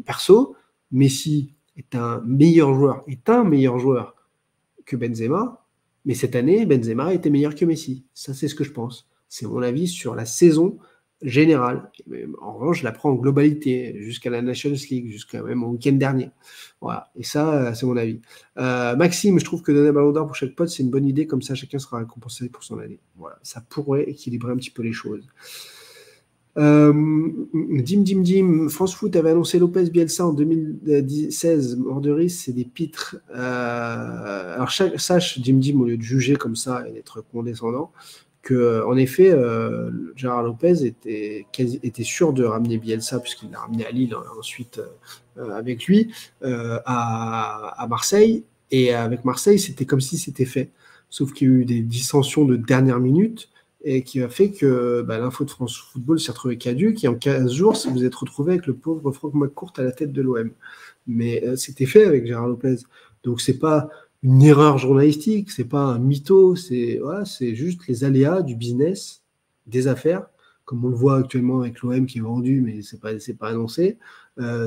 perso, Messi est un meilleur joueur que Benzema, mais cette année, Benzema était meilleur que Messi. Ça, c'est ce que je pense. C'est mon avis sur la saison générale. En revanche, je la prends en globalité, jusqu'à la Nations League, jusqu'à même au week-end dernier. Voilà, et ça, c'est mon avis. Maxime, je trouve que donner un ballon d'or pour chaque pote, c'est une bonne idée, comme ça, chacun sera récompensé pour son année. Voilà, ça pourrait équilibrer un petit peu les choses. France Foot avait annoncé Lopez Bielsa en 2016. Morderis, c'est des pitres. Alors, sache, Dim, au lieu de juger comme ça et d'être condescendant, que en effet, Gérard Lopez était sûr de ramener Bielsa, puisqu'il l'a ramené à Lille ensuite avec lui, à Marseille. Et avec Marseille, c'était comme si c'était fait. Sauf qu'il y a eu des dissensions de dernière minute et qui a fait que l'info de France Football s'est retrouvée caduque, et en 15 jours, vous êtes retrouvé avec le pauvre Franck McCourt à la tête de l'OM. Mais c'était fait avec Gérard Lopez. Donc c'est pas une erreur journalistique, c'est pas un mytho, c'est juste les aléas du business, des affaires, comme on le voit actuellement avec l'OM qui est vendu, mais c'est pas annoncé.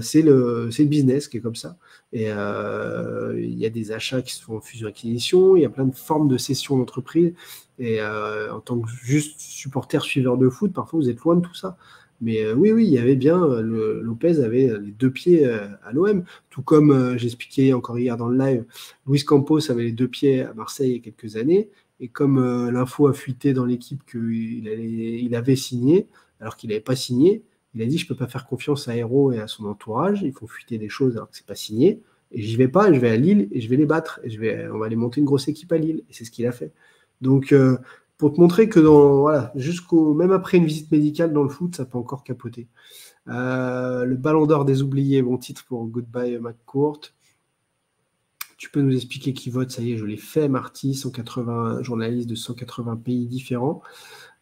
C'est le business qui est comme ça. Et il y a des achats qui se font en fusion-acquisition, il y a plein de formes de cession d'entreprise. Et en tant que juste supporter, suiveur de foot, parfois vous êtes loin de tout ça. Mais oui, oui, il y avait bien, Lopez avait les deux pieds à l'OM, tout comme j'expliquais encore hier dans le live, Luis Campos avait les deux pieds à Marseille il y a quelques années, et comme l'info a fuité dans l'équipe il avait signé, alors qu'il n'avait pas signé, il a dit je ne peux pas faire confiance à Hérault et à son entourage, il faut fuiter des choses alors que c'est pas signé, et j'y vais pas, je vais à Lille et je vais les battre, et on va aller monter une grosse équipe à Lille, et c'est ce qu'il a fait. Donc pour te montrer que voilà, même après une visite médicale dans le foot, ça peut encore capoter. Le Ballon d'Or des oubliés, bon titre pour Goodbye McCourt. Tu peux nous expliquer qui vote? Ça y est, je l'ai fait, Marty, 180 journalistes de 180 pays différents.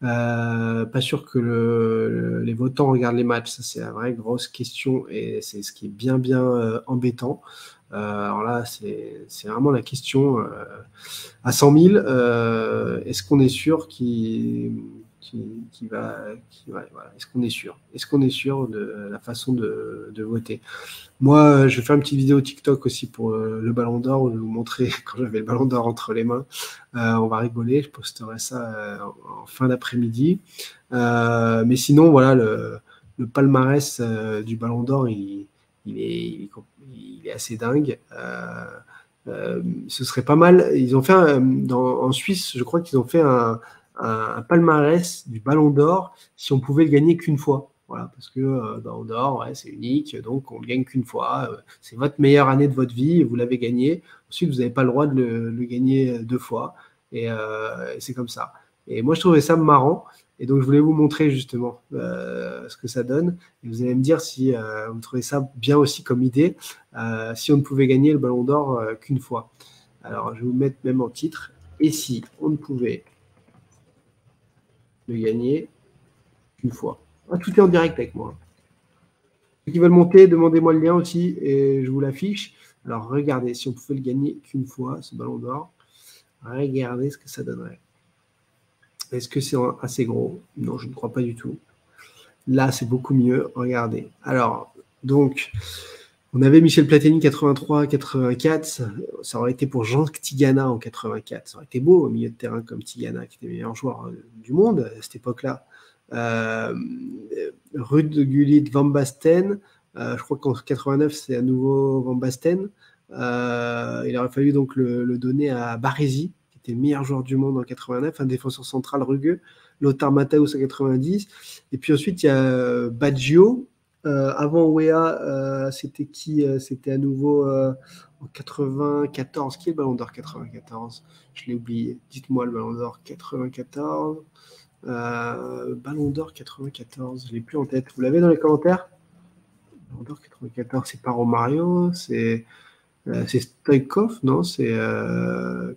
Pas sûr que les votants regardent les matchs, ça c'est la vraie grosse question et c'est ce qui est bien embêtant. Alors là, c'est vraiment la question à 100 000. Est-ce qu'on est sûr voilà, est-ce qu'on est sûr? Est-ce qu'on est sûr de la façon de voter? Moi, je vais faire une petite vidéo TikTok aussi pour le Ballon d'Or, où je vais vous montrer quand j'avais le Ballon d'Or entre les mains. On va rigoler, je posterai ça en fin d'après-midi. Mais sinon, voilà, le palmarès du Ballon d'Or, il est assez dingue. Ce serait pas mal. Ils ont fait en Suisse, je crois qu'ils ont fait un palmarès du Ballon d'Or si on pouvait le gagner qu'une fois. Voilà, parce que Ballon d'Or, ouais, c'est unique, donc on ne gagne qu'une fois. C'est votre meilleure année de votre vie et vous l'avez gagné. Ensuite, vous n'avez pas le droit de le gagner deux fois. Et c'est comme ça. Et moi, je trouvais ça marrant. Et donc, je voulais vous montrer justement ce que ça donne. Et vous allez me dire si vous trouvez ça bien aussi comme idée, si on ne pouvait gagner le Ballon d'Or qu'une fois. Alors, je vais vous mettre même en titre. Et si on ne pouvait le gagner qu'une fois. Ah, tout est en direct avec moi. Ceux qui veulent monter, demandez-moi le lien aussi et je vous l'affiche. Alors, regardez, si on pouvait le gagner qu'une fois, ce Ballon d'Or, regardez ce que ça donnerait. Est-ce que c'est assez gros? Non, je ne crois pas du tout. Là, c'est beaucoup mieux. Regardez. Alors, donc, on avait Michel Platini 83-84. Ça aurait été pour Jean Tigana en 84. Ça aurait été beau au milieu de terrain comme Tigana, qui était le meilleur joueur du monde à cette époque-là. Ruud Gullit Van Basten. Je crois qu'en 89, c'est à nouveau Van Basten. Il aurait fallu donc le donner à Baresi, qui était le meilleur joueur du monde en 89, un défenseur central rugueux. Lothar Matthäus en 90. Et puis ensuite, il y a Baggio. Avant Wea, c'était qui? C'était à nouveau en 94. Qui est le Ballon d'Or 94? Je l'ai oublié. Dites-moi le Ballon d'Or 94. Ballon d'Or 94. Je ne l'ai plus en tête. Vous l'avez dans les commentaires? Ballon d'Or 94, c'est pas Romario. C'est Stoïkov? Non, c'est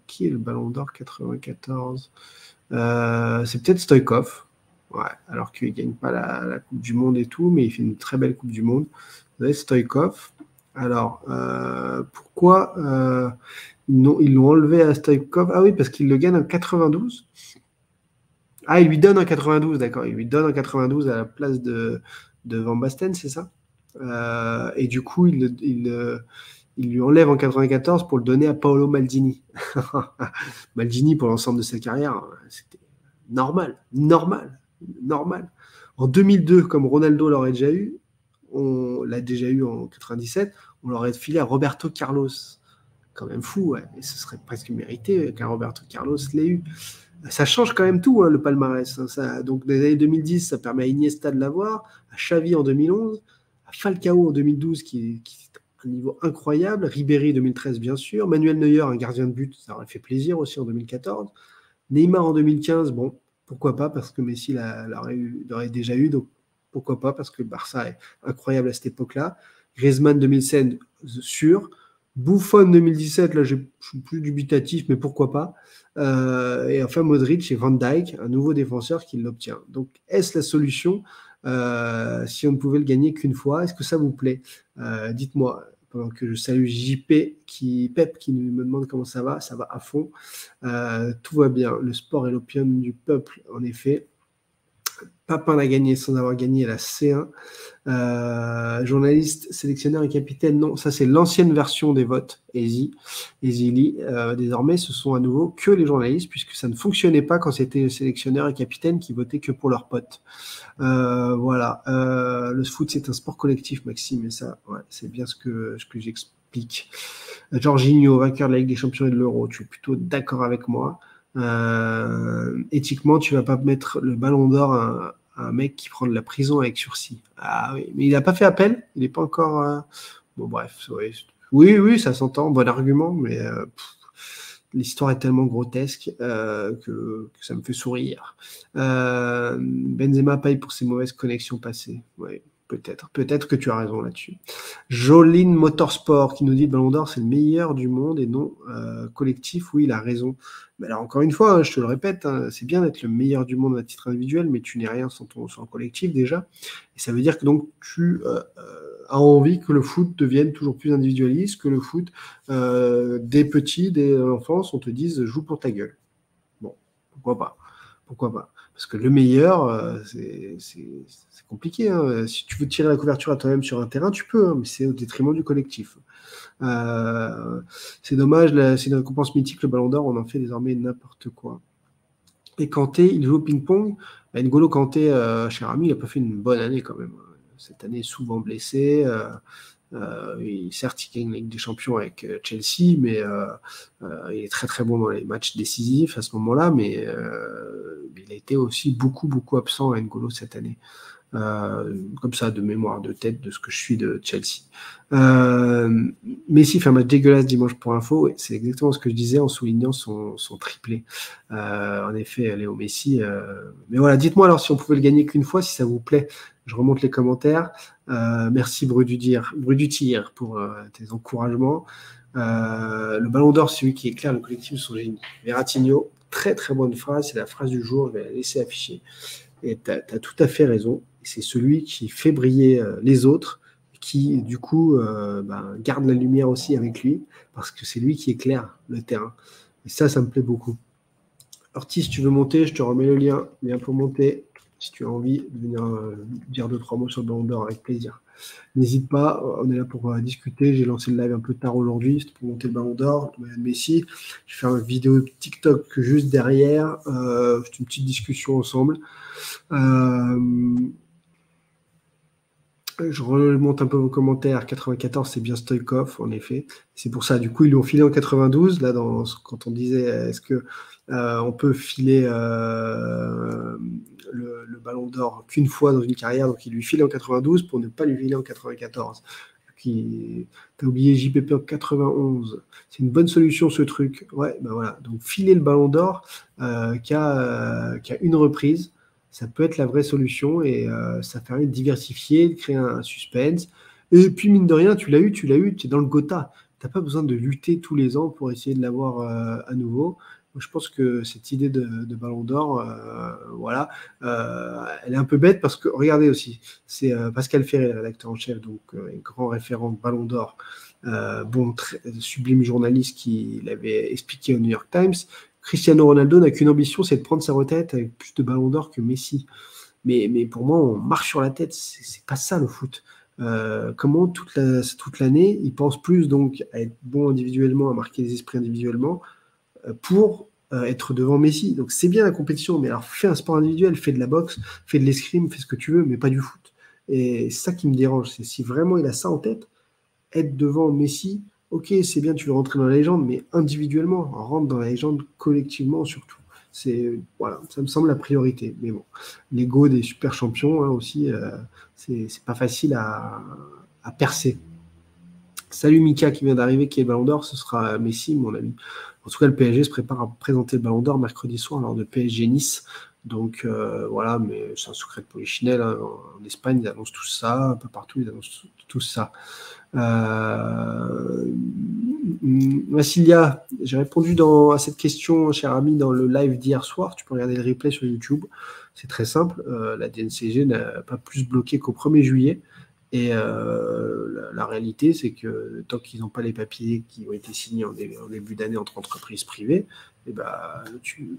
qui est le Ballon d'Or 94? C'est peut-être Stoïkov. Ouais, alors qu'il ne gagne pas la Coupe du Monde et tout, mais il fait une très belle Coupe du Monde. Vous avez Stoïkov. Alors, pourquoi ils l'ont enlevé à Stoïkov? Ah oui, parce qu'il le gagne en 92. Ah, il lui donne en 92, d'accord. Il lui donne en 92 à la place de Van Basten, c'est ça? Et du coup, il lui enlève en 94 pour le donner à Paolo Maldini. Maldini, pour l'ensemble de sa carrière, c'était normal. En 2002, comme Ronaldo l'aurait déjà eu, on l'a déjà eu en 97, on l'aurait filé à Roberto Carlos. Quand même fou, ouais. Et ce serait presque mérité qu'un Roberto Carlos l'ait eu. Ça change quand même tout, hein, le palmarès. Hein. Donc, dans les années 2010, ça permet à Iniesta de l'avoir, à Xavi en 2011, à Falcao en 2012, qui est un niveau incroyable, Ribéry 2013, bien sûr, Manuel Neuer, un gardien de but, ça aurait fait plaisir aussi en 2014, Neymar en 2015, bon, pourquoi pas, parce que Messi l'aurait déjà eu, donc pourquoi pas, parce que le Barça est incroyable à cette époque-là. Griezmann 2016, sûr. Buffon 2017, là, je suis plus dubitatif, mais pourquoi pas. Et enfin, Modric et Van Dijk, un nouveau défenseur qui l'obtient. Donc, est-ce la solution si on ne pouvait le gagner qu'une fois? Est-ce que ça vous plaît? Dites-moi, pendant que je salue JP, Pep, qui me demande comment ça va à fond. Tout va bien. Le sport est l'opium du peuple, en effet. Papin l'a gagné sans avoir gagné la C1. Journaliste, sélectionneur et capitaine, non, ça c'est l'ancienne version des votes, Easy Lee. Désormais, ce sont à nouveau que les journalistes, puisque ça ne fonctionnait pas quand c'était le sélectionneur et capitaine qui votaient que pour leurs potes. Voilà. Le foot, c'est un sport collectif, Maxime, et ça, ouais, c'est bien ce que j'explique. Jorginho, vainqueur de la Ligue des Champions et de l'Euro, tu es plutôt d'accord avec moi. Éthiquement, tu vas pas mettre le ballon d'or à un mec qui prend de la prison avec sursis. Ah oui, mais il n'a pas fait appel, il n'est pas encore. Bon, bref, oui, ça s'entend, bon argument, mais l'histoire est tellement grotesque que ça me fait sourire. Benzema paye pour ses mauvaises connexions passées. Oui, peut-être que tu as raison là-dessus. Joline Motorsport qui nous dit le Ballon d'Or c'est le meilleur du monde et non collectif. Oui, il a raison. Mais alors encore une fois, je te le répète, hein, c'est bien d'être le meilleur du monde à titre individuel, mais tu n'es rien sans ton collectif déjà. Et ça veut dire que donc tu a envie que le foot devienne toujours plus individualiste, que le foot, des petits, dès l'enfance, on te dise joue pour ta gueule. Bon, pourquoi pas? Parce que le meilleur, c'est compliqué. Hein. Si tu veux tirer la couverture à toi-même sur un terrain, tu peux, hein, mais c'est au détriment du collectif. C'est dommage, c'est une récompense mythique, le Ballon d'Or, on en fait désormais n'importe quoi. Et Kanté, il joue au ping-pong. N'Golo Kanté, cher ami, il n'a pas fait une bonne année quand même. Cette année, souvent blessé. Certes, il gagne la Ligue des Champions avec Chelsea, mais il est très très bon dans les matchs décisifs à ce moment-là, mais il a été aussi beaucoup absent à N'Golo cette année. Comme ça, de mémoire, de tête, de ce que je suis de Chelsea. Messi fait un match dégueulasse dimanche pour info, et c'est exactement ce que je disais en soulignant son triplé. En effet, Léo Messi. Mais voilà, dites-moi alors si on pouvait le gagner qu'une fois, si ça vous plaît. Je remonte les commentaires. Merci Brudutir pour tes encouragements. Le Ballon d'Or, celui qui éclaire le collectif de son génie. Verratigno, très très bonne phrase, c'est la phrase du jour, je vais la laisser afficher. Et tu as tout à fait raison. C'est celui qui fait briller les autres, qui du coup garde la lumière aussi avec lui, parce que c'est lui qui éclaire le terrain. Et ça me plaît beaucoup. Ortiz, si tu veux monter, je te remets le lien pour monter. Si tu as envie de venir dire 2-3 mots sur le Ballon d'Or, avec plaisir. N'hésite pas, on est là pour discuter. J'ai lancé le live un peu tard aujourd'hui, c'était pour monter le Ballon d'Or, de Messi. Je vais faire une vidéo TikTok juste derrière. C'est une petite discussion ensemble. Je remonte un peu vos commentaires. 94, c'est bien Stoïkov, en effet. C'est pour ça, du coup, ils l'ont filé en 92. Là, quand on disait, est-ce que on peut filer le Ballon d'Or qu'une fois dans une carrière, donc il lui file en 92 pour ne pas lui filer en 94. T'as oublié JPP en 91. C'est une bonne solution, ce truc. Ouais, ben voilà. Donc, filer le Ballon d'Or qui a une reprise. Ça peut être la vraie solution et ça permet de diversifier, de créer un suspense. Et puis, mine de rien, tu l'as eu, tu es dans le Gotha. Tu n'as pas besoin de lutter tous les ans pour essayer de l'avoir à nouveau. Moi, je pense que cette idée de Ballon d'Or, voilà, elle est un peu bête parce que, regardez aussi, c'est Pascal Ferré, le rédacteur en chef, donc grand référent de Ballon d'Or, sublime journaliste qui l'avait expliqué au New York Times. Cristiano Ronaldo n'a qu'une ambition, c'est de prendre sa retraite avec plus de ballons d'or que Messi. Mais pour moi, on marche sur la tête, c'est pas ça le foot. Comment toute l'année, il pense plus donc à être bon individuellement, à marquer les esprits individuellement, pour être devant Messi. Donc c'est bien la compétition, mais alors fais un sport individuel, fais de la boxe, fais de l'escrime, fais ce que tu veux, mais pas du foot. Et c'est ça qui me dérange, c'est si vraiment il a ça en tête, être devant Messi, ok, c'est bien, tu veux rentrer dans la légende, mais individuellement, on rentre dans la légende collectivement surtout. Voilà, ça me semble la priorité. Mais bon, l'ego des super champions aussi, c'est pas facile à percer. Salut Mika qui vient d'arriver, qui est le Ballon d'Or, ce sera Messi, mon ami. En tout cas, le PSG se prépare à présenter le Ballon d'Or mercredi soir lors de PSG Nice. Donc voilà, mais c'est un secret de polichinelle. Hein. En Espagne, ils annoncent tout ça, un peu partout, ils annoncent tout ça. Vassilia, j'ai répondu à cette question, cher ami, dans le live d'hier soir. Tu peux regarder le replay sur YouTube. C'est très simple. La DNCG n'a pas plus bloqué qu'au 1er juillet. Et la réalité, c'est que tant qu'ils n'ont pas les papiers qui ont été signés en début d'année entre entreprises privées, et bah,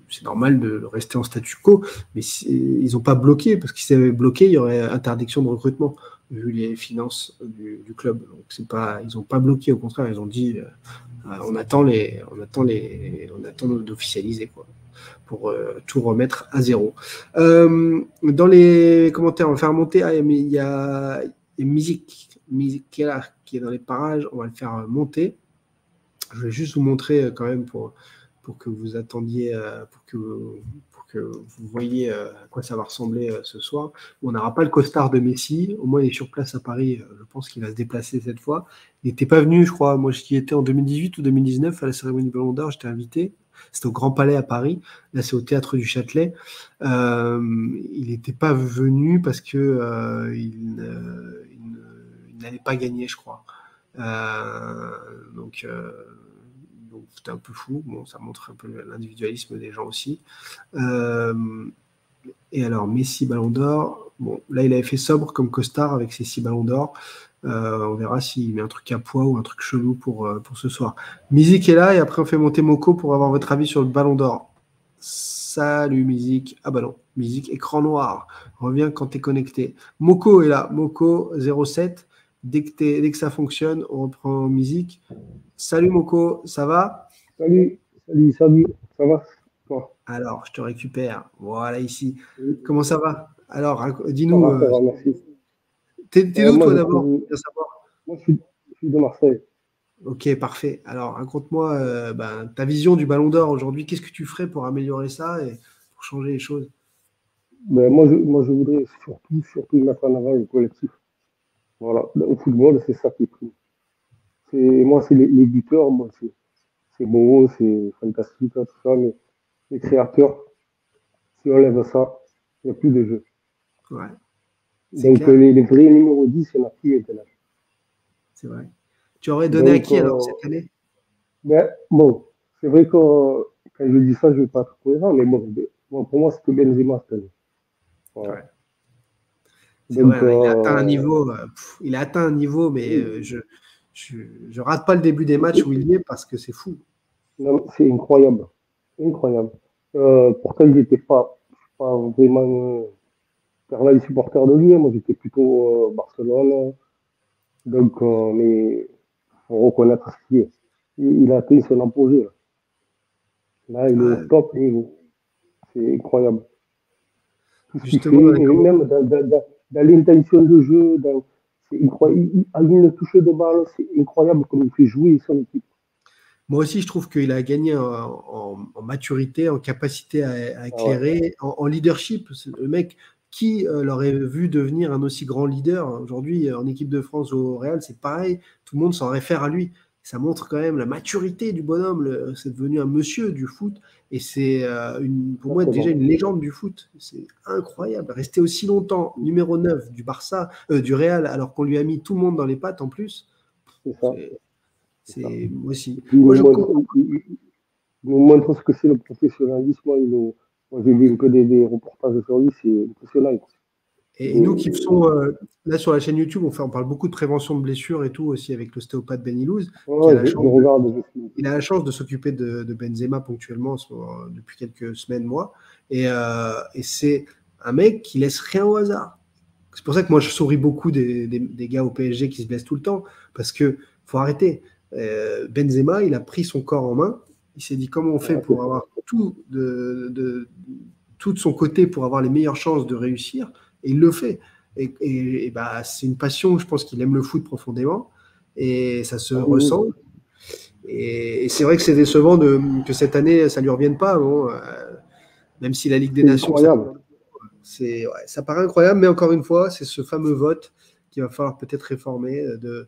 c'est normal de rester en statu quo. Mais ils n'ont pas bloqué, parce qu'ils s'avaient bloqué, il y aurait interdiction de recrutement, vu les finances du club. Donc ils n'ont pas bloqué, au contraire, ils ont dit on attend d'officialiser, quoi, pour tout remettre à zéro. Dans les commentaires, on va faire monter. Mais il y a Musique qui est là, qui est dans les parages. On va le faire monter. Je vais juste vous montrer quand même pour que vous attendiez, pour que vous voyez à quoi ça va ressembler ce soir. On n'aura pas le costard de Messi. Au moins, il est sur place à Paris. Je pense qu'il va se déplacer cette fois. Il n'était pas venu, je crois. Moi, j'y étais en 2018 ou 2019 à la cérémonie Ballon d'Or. J'étais invité. C'était au Grand Palais à Paris. Là, c'est au Théâtre du Châtelet. Il n'était pas venu parce que il n'allait pas gagner, je crois. Donc c'était un peu fou. Bon, ça montre un peu l'individualisme des gens aussi. Et alors, Messi, Ballon d'Or. Bon, là, il avait fait sobre comme costard avec ses 6 Ballons d'Or. On verra s'il met un truc à poids ou un truc chelou pour ce soir. Musique est là et après on fait monter Moko pour avoir votre avis sur le Ballon d'Or. Salut Musique. Ah bah non, Musique, écran noir. Reviens quand t'es connecté. Moko est là. Moko 07. Dès que ça fonctionne, on reprend Musique. Salut Moko, ça va? Salut, ça va? Toi? Alors, je te récupère. Voilà, ici. Comment ça va? Alors, Ça dis-nous. va, merci. T'es d'où Moi, toi d'abord? Bien savoir. moi je suis de Marseille. Ok, parfait. Alors, raconte-moi ta vision du Ballon d'Or aujourd'hui. Qu'est-ce que tu ferais pour améliorer ça et pour changer les choses? Moi, je voudrais surtout mettre en avant le collectif. Voilà, au football, c'est ça qui prime. Moi, c'est les buteurs, moi, c'est beau, c'est fantastique, tout ça, mais les créateurs, si on lève ça, il n'y a plus de jeu. Ouais, c'est Donc, clair, les vrais numéros 10, il n'y en a plus maintenant. c'est vrai. Tu aurais donné à Donc, qui alors cette année? bon, c'est vrai que quand je dis ça, je ne vais pas être cohérent, mais bon, pour moi, c'était Benzema cette année. Voilà. Ouais, c'est vrai, Donc, hein, il a atteint un niveau, mais je rate pas le début des matchs où il y est parce que c'est fou. non, c'est incroyable. Incroyable. Pourtant, je n'étais pas vraiment fervent supporter de lui, hein. Moi, j'étais plutôt Barcelone. Donc, mais faut reconnaître ce qu'il est. Il a atteint son apogée. Là, il est au Ouais, top niveau. C'est incroyable. Tout ce qu'il fait, justement, dans les et commentaires. même dans l'intention de jeu, c'est incroyable. À une touche de balle, c'est incroyable comme il fait jouer son équipe. Moi aussi, je trouve qu'il a gagné en maturité, en capacité à Ah ouais, éclairer, en leadership. C'est le mec qui l'aurait vu devenir un aussi grand leader. Aujourd'hui, en équipe de France ou au Real, c'est pareil. Tout le monde s'en réfère à lui. Ça montre quand même la maturité du bonhomme. C'est devenu un monsieur du foot. Et c'est pour moi déjà exactement. une légende du foot. C'est incroyable. Rester aussi longtemps numéro 9 du Barça, du Real, alors qu'on lui a mis tout le monde dans les pattes en plus. C'est ça. C'est C'est ça. moi aussi. Et puis, Moi, je comprends. il nous montre ce que c'est le professionnalisme. Moi, j'ai vu que des reportages sur lui, c'est impressionnant, quoi. Et nous qui Et- faisons, là sur la chaîne YouTube, on parle beaucoup de prévention de blessures et tout aussi avec l'ostéopathe Ben Ilouz, qui a ouais, la je chance de, regarde, je suis. il a la chance de s'occuper de Benzema ponctuellement depuis quelques semaines, mois. Et c'est un mec qui laisse rien au hasard. C'est pour ça que moi je souris beaucoup des gars au PSG qui se blessent tout le temps, parce que faut arrêter. Benzema, il a pris son corps en main. Il s'est dit comment on fait Ouais, pour avoir tout de son côté pour avoir les meilleures chances de réussir, et il le fait. Et bah, c'est une passion, je pense qu'il aime le foot profondément, et ça se ah oui, oui. ressent. Et c'est vrai que c'est décevant que cette année, ça lui revienne pas. Bon, même si la Ligue des C'est Nations, incroyable. ça paraît incroyable, mais encore une fois, c'est ce fameux vote qu'il va falloir peut-être réformer de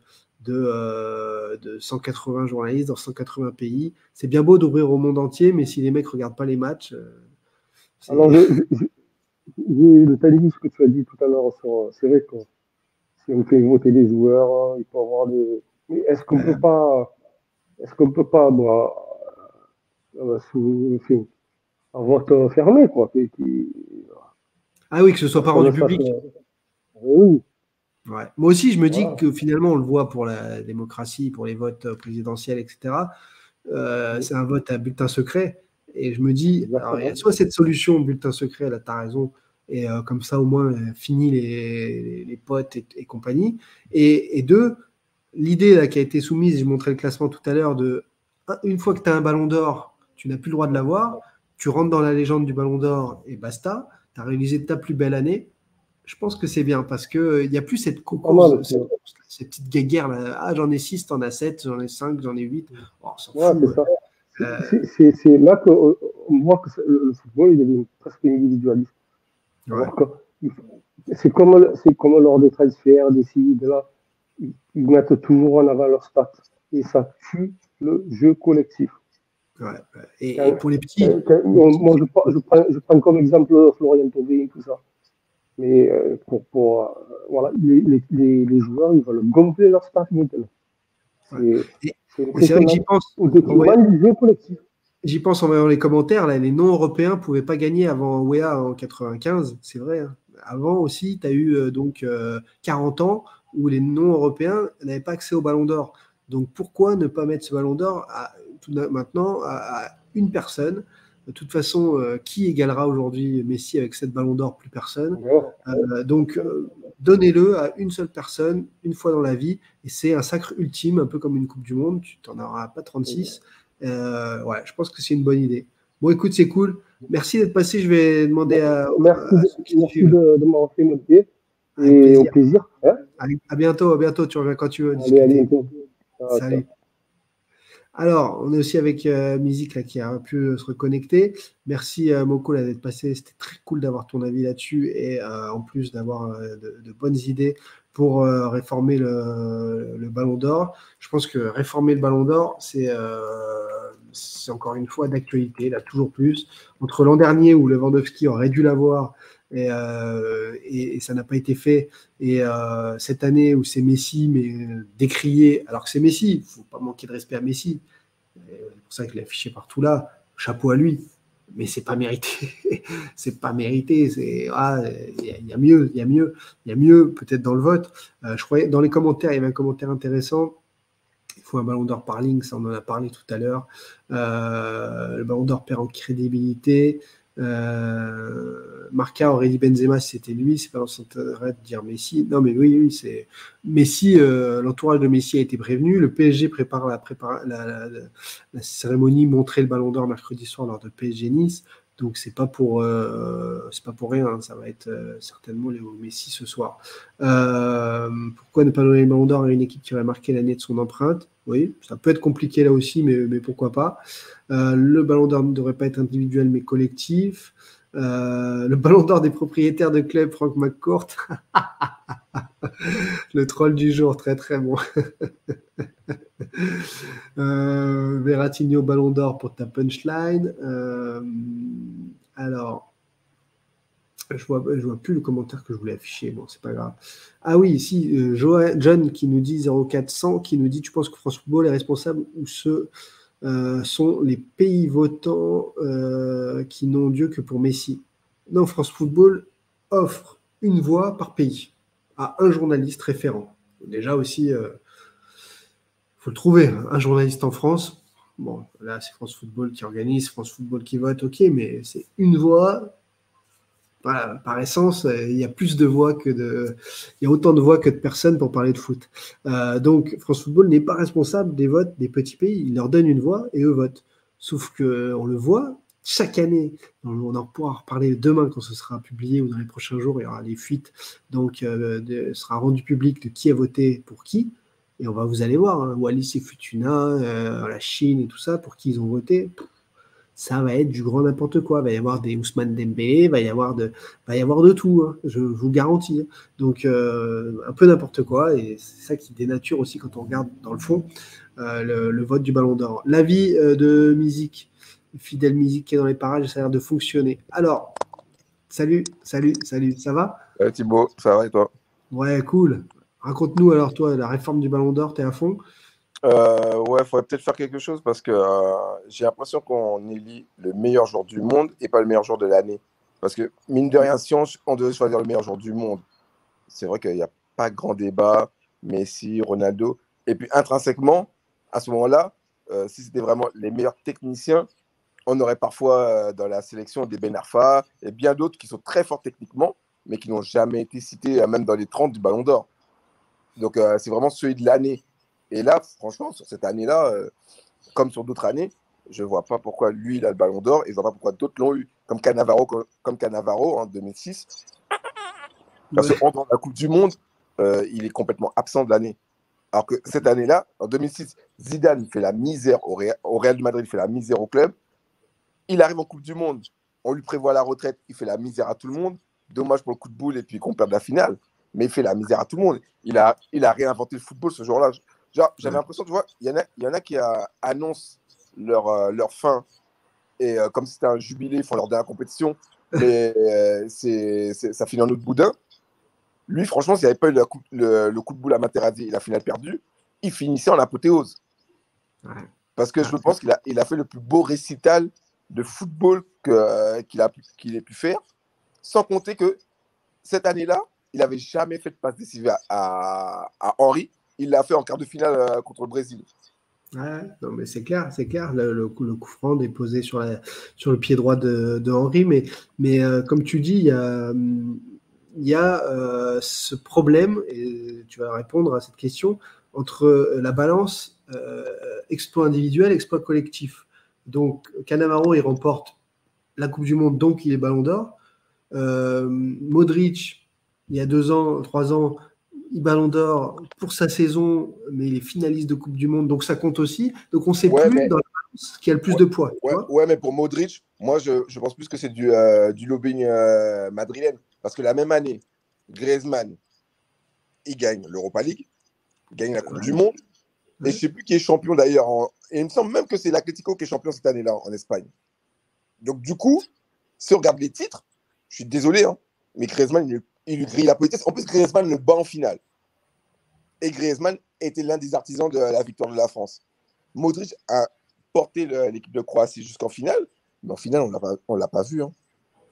180 journalistes dans 180 pays. C'est bien beau d'ouvrir au monde entier, mais si les mecs regardent pas les matchs, Alors, c'est j'ai entendu ce que tu as dit tout à l'heure c'est vrai que si on fait voter des joueurs, il faut avoir des. Mais ouais. est-ce qu'on peut pas, moi, enfin, un vote fermé, quoi, Ah oui, que ce soit pas personne rendu ne sache. public. Oui, Ouais. Moi aussi, je me dis voilà. que finalement, on le voit pour la démocratie, pour les votes présidentiels, etc. Oui, C'est un vote à bulletin secret. Et je me dis, alors, il y a soit cette solution, bulletin secret, là, tu as raison, et comme ça, au moins, fini les potes et compagnie. Et deux, l'idée là qui a été soumise, j'ai montré le classement tout à l'heure, une fois que tu as un ballon d'or, tu n'as plus le droit de l'avoir, tu rentres dans la légende du ballon d'or et basta, tu as réalisé ta plus belle année. Je pense que c'est bien parce qu'il n'y a plus cette course, cette petite guéguerre là. Ah, j'en ai 6, t'en as 7, j'en ai 5, j'en ai 8. Oh, on s'en fout. C'est là qu'on voit que le football il devient presque individualiste. Ouais. C'est comme lors des transferts, des ci, de là. Ils mettent toujours en avant leurs stats. Et ça tue le jeu collectif. Ouais. Et pour les petits. Moi, je prends comme exemple Florian Thauvin, tout ça. Mais voilà, les joueurs, ils veulent gonfler leurs stats maintenant. C'est vrai que j'y pense. Au détriment du jeu collectif. J'y pense en voyant les commentaires. Là, les non-européens ne pouvaient pas gagner avant WEA en 95. C'est vrai. Hein. Avant aussi, tu as eu 40 ans où les non-européens n'avaient pas accès au ballon d'or. Donc pourquoi ne pas mettre ce ballon d'or maintenant à une personne? De toute façon, qui égalera aujourd'hui Messi avec cette ballon d'or? Plus personne. Donc donnez-le à une seule personne, une fois dans la vie. Et c'est un sacre ultime, un peu comme une Coupe du Monde. Tu n'en auras pas 36. Ouais, je pense que c'est une bonne idée. Bon, écoute, c'est cool. Merci d'être passé. Je vais demander Merci de m'avoir fait noter. Et au plaisir. Hein, à bientôt, tu reviens quand tu veux discuter. À bientôt. Salut. Alors, on est aussi avec Musique là, qui a pu se reconnecter. Merci Moko d'être passé. C'était très cool d'avoir ton avis là-dessus et en plus d'avoir de bonnes idées pour réformer le Ballon d'Or. Je pense que réformer le Ballon d'Or, c'est encore une fois d'actualité, là, toujours plus. Entre l'an dernier où Lewandowski aurait dû l'avoir et ça n'a pas été fait, et cette année où c'est Messi, mais décrié, alors que c'est Messi, il ne faut pas manquer de respect à Messi. C'est pour ça qu'il est affiché partout là. Chapeau à lui. Mais c'est pas mérité. C'est pas mérité. Il y a mieux, il y a mieux peut-être dans le vote. Je croyais dans les commentaires, il y avait un commentaire intéressant. Il faut un ballon d'or par ligne, ça on en a parlé tout à l'heure. Le ballon d'or perd en crédibilité. Marca aurait dit Benzema si c'était lui, c'est pas dans son intérêt de dire Messi. Non, mais oui, c'est Messi. L'entourage de Messi a été prévenu. Le PSG prépare la cérémonie, montrer le Ballon d'Or mercredi soir lors de PSG Nice. Donc c'est pas pour rien. Hein. Ça va être certainement Léo Messi ce soir. Pourquoi ne pas donner le Ballon d'Or à une équipe qui aurait marqué l'année de son empreinte? Oui, ça peut être compliqué là aussi, mais pourquoi pas. Le Ballon d'Or ne devrait pas être individuel mais collectif. Le Ballon d'Or des propriétaires de club, Franck McCourt. Le troll du jour, très très bon. Verratigno Ballon d'Or pour ta punchline. Alors, je vois plus le commentaire que je voulais afficher. Bon, c'est pas grave. Ah oui, ici, John qui nous dit 0400, qui nous dit: tu penses que France Football est responsable ou ce sont les pays votants qui n'ont Dieu que pour Messi? Non, France Football offre une voix par pays à un journaliste référent. Déjà aussi, faut le trouver, un journaliste en France. Bon, là, c'est France Football qui organise, France Football qui vote, ok, mais c'est une voix. Voilà, par essence, il y a plus de voix il y a autant de voix que de personnes pour parler de foot. Donc, France Football n'est pas responsable des votes des petits pays. Il leur donne une voix et eux votent. Sauf qu'on le voit chaque année. On en pourra reparler demain quand ce sera publié ou dans les prochains jours. Il y aura les fuites. Donc, sera rendu public de qui a voté pour qui. Et vous allez voir, hein, Wallis et Futuna, la Chine et tout ça, pour qui ils ont voté. Ça va être du grand n'importe quoi. Il va y avoir des Ousmane Dembélé, il va y avoir de tout, hein, je vous garantis. Donc, un peu n'importe quoi, et c'est ça qui dénature aussi quand on regarde dans le fond le vote du Ballon d'Or. L'avis de Musique, Fidèle Musique qui est dans les parages, ça a l'air de fonctionner. Alors, salut, ça va? Thibaut, ça va et toi? Ouais, cool. Raconte-nous alors, toi, la réforme du Ballon d'Or, t'es à fond? Ouais, il faudrait peut-être faire quelque chose parce que j'ai l'impression qu'on élit le meilleur joueur du monde et pas le meilleur joueur de l'année. Parce que, mine de rien, si on devait choisir le meilleur joueur du monde, c'est vrai qu'il n'y a pas grand débat, Messi, Ronaldo. Et puis, intrinsèquement, à ce moment-là, si c'était vraiment les meilleurs techniciens, on aurait parfois dans la sélection des Ben Arfa et bien d'autres qui sont très forts techniquement, mais qui n'ont jamais été cités, même dans les 30 du Ballon d'Or. Donc, c'est vraiment celui de l'année. Et là, franchement, sur cette année-là, comme sur d'autres années, je ne vois pas pourquoi lui, il a le Ballon d'Or et je ne vois pas pourquoi d'autres l'ont eu. Comme Cannavaro en 2006. Parce que pendant la Coupe du Monde, il est complètement absent de l'année. Alors que cette année-là, en 2006, Zidane fait la misère au Real de Madrid, il fait la misère au club. Il arrive en Coupe du Monde, on lui prévoit la retraite, il fait la misère à tout le monde. Dommage pour le coup de boule et puis qu'on perde la finale. Mais il fait la misère à tout le monde. Il a réinventé le football ce jour-là. J'avais l'impression, tu vois, il y en a qui annoncent leur fin. Et comme si c'était un jubilé, ils font leur dernière compétition. Mais ça finit en autre boudin. Lui, franchement, s'il n'y avait pas eu le coup de boule à Materazzi et la finale perdue, il finissait en apothéose. Ouais. Parce que je pense qu'il a fait le plus beau récital de football qu'il ait pu faire. Sans compter que cette année-là, il n'avait jamais fait de passe décisive à Henry. Il l'a fait en quart de finale contre le Brésil. Ouais, non, mais c'est clair. Le coup franc déposé sur le pied droit de Henry. Mais comme tu dis, il y a ce problème, et tu vas répondre à cette question, entre la balance exploit individuel, exploit collectif. Donc, Cannavaro, il remporte la Coupe du Monde, donc il est Ballon d'Or. Modric, il y a 2 ans, 3 ans, il Ballon d'Or pour sa saison, mais il est finaliste de Coupe du Monde, donc ça compte aussi. Donc on ne sait plus dans la balance qui a le plus de poids. Ouais, mais pour Modric, moi je pense plus que c'est du lobbying madrilène. Parce que la même année, Griezmann, il gagne l'Europa League, il gagne la Coupe du Monde, et je ne sais plus qui est champion d'ailleurs. Et il me semble même que c'est l'Atlético qui est champion cette année-là en Espagne. Donc du coup, si on regarde les titres, je suis désolé, hein, mais Griezmann, il lui grille la politesse. En plus, Griezmann le bat en finale. Et Griezmann était l'un des artisans de la victoire de la France. Modric a porté l'équipe de Croatie jusqu'en finale, mais en finale, on ne l'a pas vu. Hein.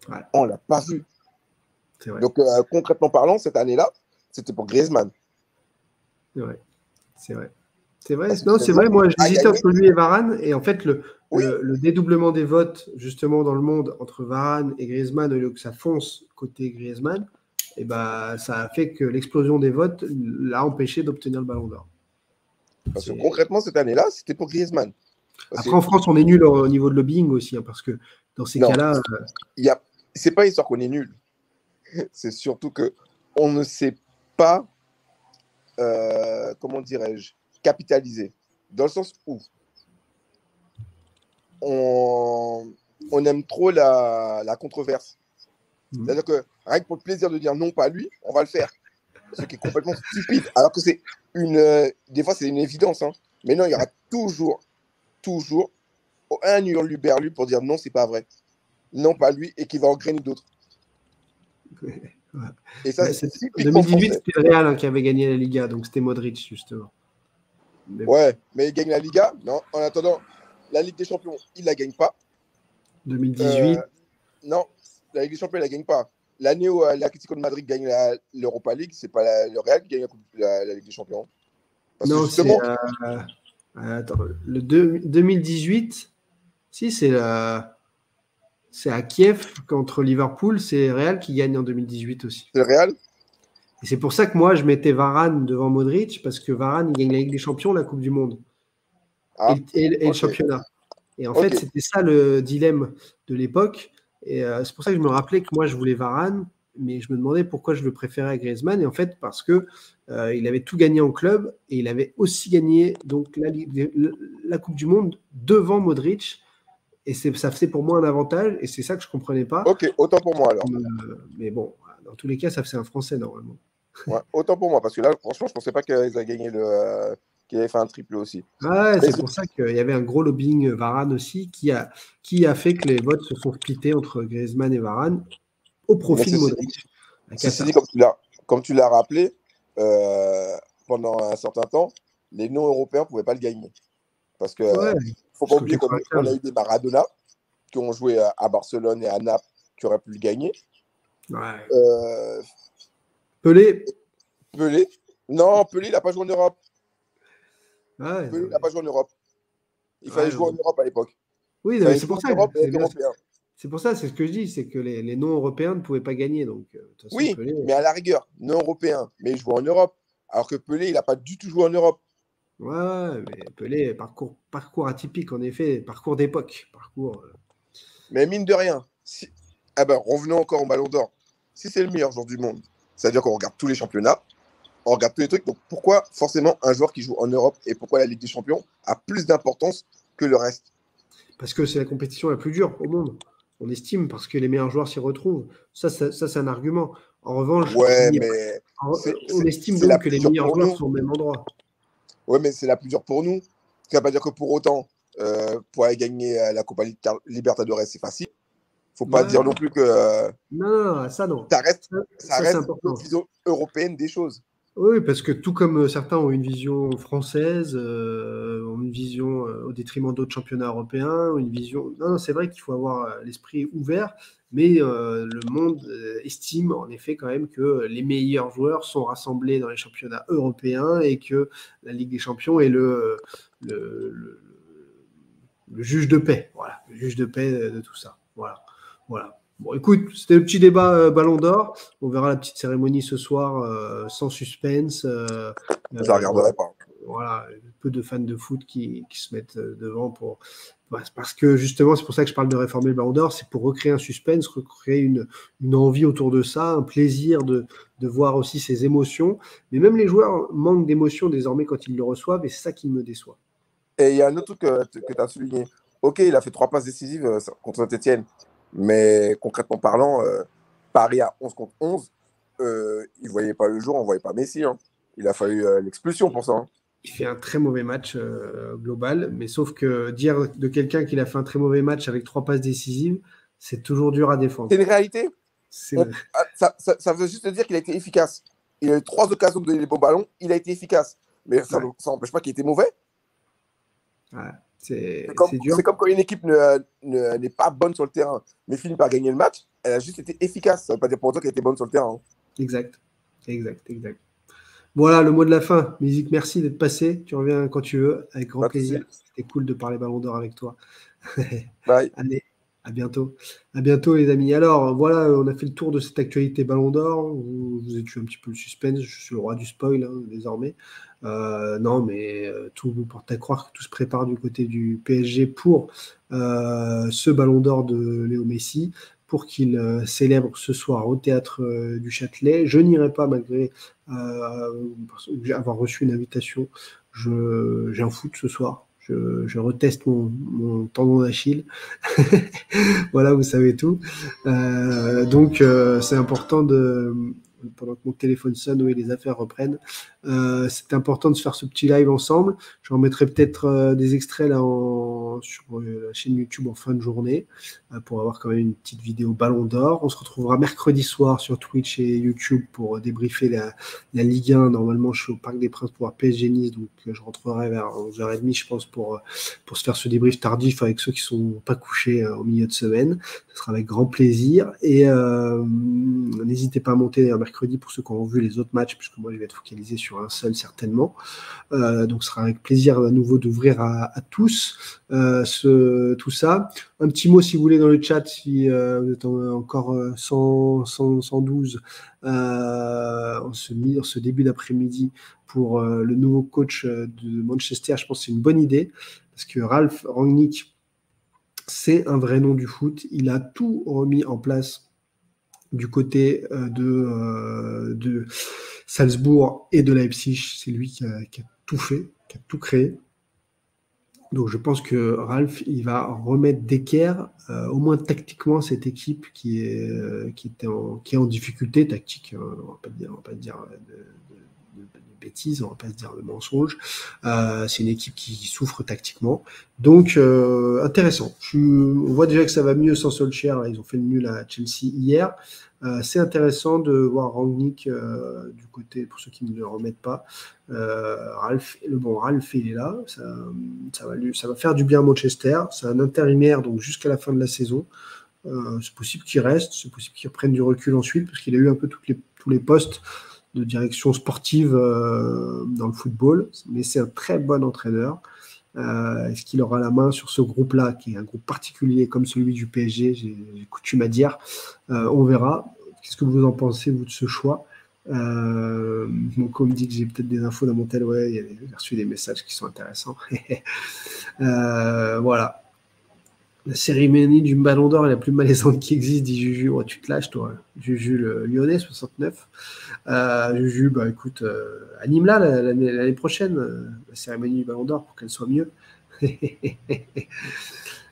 Ouais. On ne l'a pas vu. C'est vrai. Donc, concrètement parlant, cette année-là, c'était pour Griezmann. C'est vrai. Non, c'est vrai. Moi, j'hésitais entre lui et Varane. Et en fait, le dédoublement des votes, justement, dans le monde, entre Varane et Griezmann, au lieu que ça fonce côté Griezmann, et ça a fait que l'explosion des votes l'a empêché d'obtenir le Ballon d'Or. Parce que concrètement, cette année-là, c'était pour Griezmann. Après, en France, on est nul au niveau de lobbying aussi, hein, parce que dans ces cas-là... C'est pas histoire qu'on est nul. C'est surtout qu'on ne sait pas, comment dirais-je, capitaliser. Dans le sens où on aime trop la controverse. C'est-à-dire que rien que pour le plaisir de dire non, pas lui, on va le faire. Ce qui est complètement stupide. Alors que c'est des fois, c'est une évidence. Hein. Mais non, il y aura toujours un hurluberlu pour dire non, c'est pas vrai. Non, pas lui, et qui va engrainer d'autres. Ouais. Et ça, c'est en 2018, c'était le Real qui avait gagné la Liga, donc c'était Modric, justement. Mais il gagne la Liga. Non, en attendant, la Ligue des Champions, il la gagne pas. 2018. Non, la Ligue des Champions, il la gagne pas. L'année où l'Atlético de Madrid gagne l'Europa League, c'est pas le Real qui gagne la Ligue des Champions. Parce non, que justement... attends, le 2018, si, c'est à Kiev contre Liverpool, c'est Real qui gagne en 2018 aussi. C'est le Real. Et c'est pour ça que moi, je mettais Varane devant Modric, parce que Varane, il gagne la Ligue des Champions, la Coupe du Monde. Et le championnat. Et en fait, c'était ça le dilemme de l'époque. Et c'est pour ça que je me rappelais que moi, je voulais Varane, mais je me demandais pourquoi je le préférais à Griezmann. Et en fait, parce que il avait tout gagné en club et il avait aussi gagné donc la Coupe du Monde devant Modric. Et ça faisait pour moi un avantage, et c'est ça que je ne comprenais pas. Ok, autant pour moi alors. Mais bon, dans tous les cas, ça faisait un Français normalement. Ouais, autant pour moi, parce que là, franchement, je ne pensais pas qu'ils avaient gagné qu'il avait fait un triple aussi. Ouais, c'est pour ça qu'il y avait un gros lobbying Varane aussi, qui a fait que les votes se sont splittés entre Griezmann et Varane au profit de Modric. Ceci dit, comme tu l'as rappelé, pendant un certain temps, les non-européens ne pouvaient pas le gagner. Parce que faut pas oublier qu'on a eu des Maradona qui ont joué à Barcelone et à Naples qui auraient pu le gagner. Ouais. Pelé. Non, Pelé, il n'a pas joué en Europe. Ouais, Pelé, il n'a pas joué en Europe. Il fallait jouer en Europe à l'époque. Oui, Enfin, il c'est joue pour en ça. Europe et être européen. C'est pour ça, c'est ce que je dis, c'est que les non-européens ne pouvaient pas gagner. Donc, de toute façon, Oui, Pelé. mais à la rigueur, non européen, mais il joue en Europe. Alors que Pelé, il n'a pas du tout joué en Europe. Ouais, mais Pelé, parcours atypique, en effet, parcours d'époque. Mais mine de rien, ah ben, revenons encore au Ballon d'Or. Si c'est le meilleur joueur du monde, c'est-à-dire qu'on regarde tous les championnats, on regarde tous les trucs. Donc pourquoi forcément un joueur qui joue en Europe et pourquoi la Ligue des Champions a plus d'importance que le reste? Parce que c'est la compétition la plus dure au monde. On estime parce que les meilleurs joueurs s'y retrouvent. Ça, c'est un argument. En revanche, Ouais, mais on estime c'est la donc que plus les dure meilleurs pour joueurs nous. sont au même endroit. Ouais, mais c'est la plus dure pour nous. Ça ne veut pas dire que pour autant, pour aller gagner la Copa Libertadores, c'est facile. Faut pas Ouais. dire non plus que Non, ça non. ça reste, ça Ça, c'est reste notre important. vision européenne des choses. Oui, parce que tout comme certains ont une vision française, ont une vision au détriment d'autres championnats européens, ont une vision. Non, c'est vrai qu'il faut avoir l'esprit ouvert, mais le monde estime en effet quand même que les meilleurs joueurs sont rassemblés dans les championnats européens et que la Ligue des Champions est le, le- le juge de paix. Voilà, le juge de paix de tout ça. Voilà. Bon, écoute, c'était le petit débat Ballon d'Or. On verra la petite cérémonie ce soir sans suspense. Je la regarderai pas. Voilà, peu de fans de foot qui se mettent devant parce que justement, c'est pour ça que je parle de réformer le Ballon d'Or, c'est pour recréer un suspense, recréer une envie autour de ça, un plaisir de voir aussi ces émotions. Mais même les joueurs manquent d'émotions désormais quand ils le reçoivent, et c'est ça qui me déçoit. Et il y a un autre truc que tu as souligné. Ok, il a fait 3 passes décisives contre Saint-Etienne, mais concrètement parlant, Paris à 11 contre 11, il ne voyait pas le jour, on ne voyait pas Messi. Hein. Il a fallu l'expulsion pour ça. Hein. Il fait un très mauvais match global, mais sauf que dire de quelqu'un qu'il a fait un très mauvais match avec 3 passes décisives, c'est toujours dur à défendre. C'est une réalité. C'est Ça veut juste dire qu'il a été efficace. Il a eu 3 occasions de donner les bons ballons, il a été efficace. Mais ça n'empêche pas qu'il était mauvais. Ouais, c'est dur. C'est comme quand une équipe n'est pas bonne sur le terrain, mais finit par gagner le match, elle a juste été efficace. Ça ne veut pas dire pour autant qu'elle était bonne sur le terrain. Hein. Exact. Voilà le mot de la fin. Musique, merci d'être passé. Tu reviens quand tu veux, avec grand plaisir. C'était cool de parler Ballon d'Or avec toi. Bye. Allez, à bientôt. À bientôt, les amis. Alors, voilà, on a fait le tour de cette actualité Ballon d'Or. Vous avez tué un petit peu le suspense. Je suis le roi du spoil, hein, désormais. Non, mais tout vous porte à croire que tout se prépare du côté du PSG pour ce Ballon d'Or de Léo Messi, pour qu'il célèbre ce soir au théâtre du Châtelet. Je n'irai pas malgré avoir reçu une invitation. J'ai un foot ce soir. Je reteste mon tendon d'Achille. Voilà, vous savez tout. Donc, c'est important pendant que mon téléphone sonne, oui, les affaires reprennent. C'est important de se faire ce petit live ensemble. Je remettrai peut-être des extraits là sur la chaîne YouTube en fin de journée pour avoir quand même une petite vidéo Ballon d'Or. On se retrouvera mercredi soir sur Twitch et YouTube pour débriefer la Ligue 1. Normalement, je suis au Parc des Princes pour voir PSG Nice, donc je rentrerai vers 11h30, je pense, pour se faire ce débrief tardif avec ceux qui sont pas couchés au milieu de semaine. Ce sera avec grand plaisir. Et n'hésitez pas à monter mercredi pour ceux qui ont vu les autres matchs, puisque moi je vais être focalisé sur un seul certainement. Donc ce sera avec plaisir à nouveau d'ouvrir à tous tout ça. Un petit mot si vous voulez dans le chat, si vous êtes encore 112 en ce début d'après-midi pour le nouveau coach de Manchester. Je pense que c'est une bonne idée parce que Ralph Rangnick, c'est un vrai nom du foot. Il a tout remis en place du côté de Salzbourg et de Leipzig. C'est lui qui a tout fait, qui a tout créé. Donc je pense que Ralph, il va remettre d'équerre, au moins tactiquement, cette équipe qui est en difficulté tactique. On va pas dire de bêtises, on va pas se dire de mensonges. C'est une équipe qui souffre tactiquement. Donc intéressant. On voit déjà que ça va mieux sans Solskjaer. Là, ils ont fait le nul à Chelsea hier. C'est intéressant de voir Rangnick du côté, pour ceux qui ne le remettent pas. Ralph, il est là. Ça va faire du bien à Manchester. C'est un intérimaire, donc jusqu'à la fin de la saison. C'est possible qu'il reste, c'est possible qu'il reprenne du recul ensuite, parce qu'il a eu un peu tous les postes de direction sportive dans le football. Mais c'est un très bon entraîneur. Est-ce qu'il aura la main sur ce groupe-là, qui est un groupe particulier comme celui du PSG, j'ai coutume à dire. On verra. Qu'est-ce que vous en pensez, vous, de ce choix? Moko me dit que j'ai peut-être des infos dans mon tel. Ouais, j'ai reçu des messages qui sont intéressants. Voilà. La cérémonie du Ballon d'Or est la plus malaisante qui existe, dit Juju. Oh, tu te lâches, toi. Juju, le Lyonnais, 69. Juju, bah écoute, anime-la l'année prochaine, la cérémonie du Ballon d'Or, pour qu'elle soit mieux.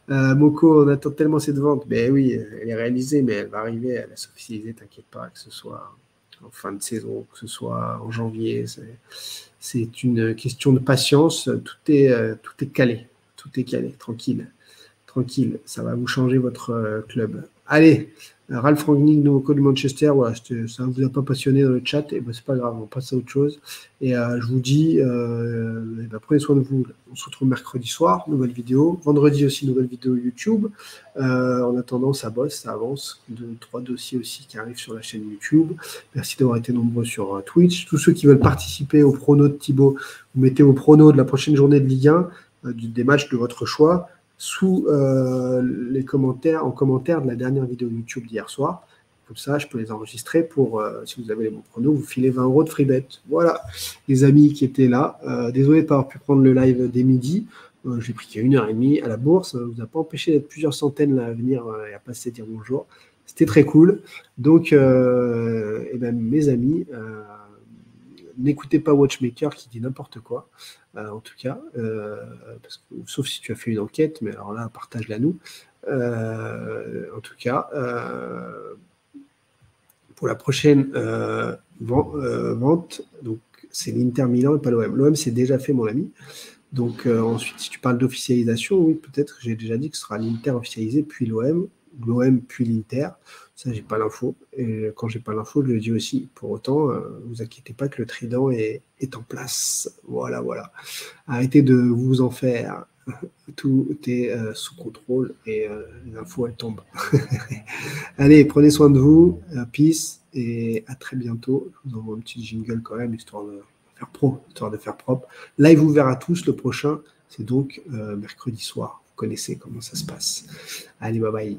Moko, on attend tellement cette vente. Ben oui, elle est réalisée, mais elle va arriver, elle va s'officialiser, t'inquiète pas, que ce soit en fin de saison, que ce soit en janvier. C'est une question de patience. Tout est calé. Tout est calé, tranquille. Tranquille, ça va vous changer votre club. Allez, Ralph Rangnick, nouveau coach de Manchester, voilà, ça ne vous a pas passionné dans le chat, et ben c'est pas grave, on passe à autre chose. Et je vous dis, prenez soin de vous. On se retrouve mercredi soir, nouvelle vidéo. Vendredi aussi, nouvelle vidéo YouTube. En attendant, ça bosse, ça avance. 3 dossiers aussi qui arrivent sur la chaîne YouTube. Merci d'avoir été nombreux sur Twitch. Tous ceux qui veulent participer au prono de Thibaut, vous mettez vos pronos de la prochaine journée de Ligue 1, des matchs de votre choix, sous les commentaires, en commentaire de la dernière vidéo YouTube d'hier soir. Comme ça, je peux les enregistrer pour, si vous avez les bons pronos, vous filez 20 € de free bet. Voilà, les amis qui étaient là. Désolé de ne pas avoir pu prendre le live dès midi. J'ai pris qu'à 1h30 à la bourse. Ça ne vous a pas empêché d'être plusieurs centaines là, à venir et à passer dire bonjour. C'était très cool. Donc, mes amis, n'écoutez pas Watchmaker qui dit n'importe quoi. En tout cas, parce que, sauf si tu as fait une enquête, mais alors là, partage-la nous. En tout cas, pour la prochaine vente, donc c'est l'Inter Milan et pas l'OM. L'OM, c'est déjà fait, mon ami. Donc ensuite, si tu parles d'officialisation, oui, peut-être, j'ai déjà dit que ce sera l'Inter officialisé, puis l'OM, puis l'Inter. Ça, j'ai pas l'info. Et quand j'ai pas l'info, je le dis aussi. Pour autant, vous inquiétez pas que le trident est en place. Voilà. Arrêtez de vous en faire. Tout est sous contrôle et les infos, elles tombent. Allez, prenez soin de vous. Peace et à très bientôt. Je vous envoie un petit jingle quand même, histoire de faire propre. Live ouvert à tous. Le prochain, c'est donc mercredi soir. Vous connaissez comment ça se passe. Allez, bye bye.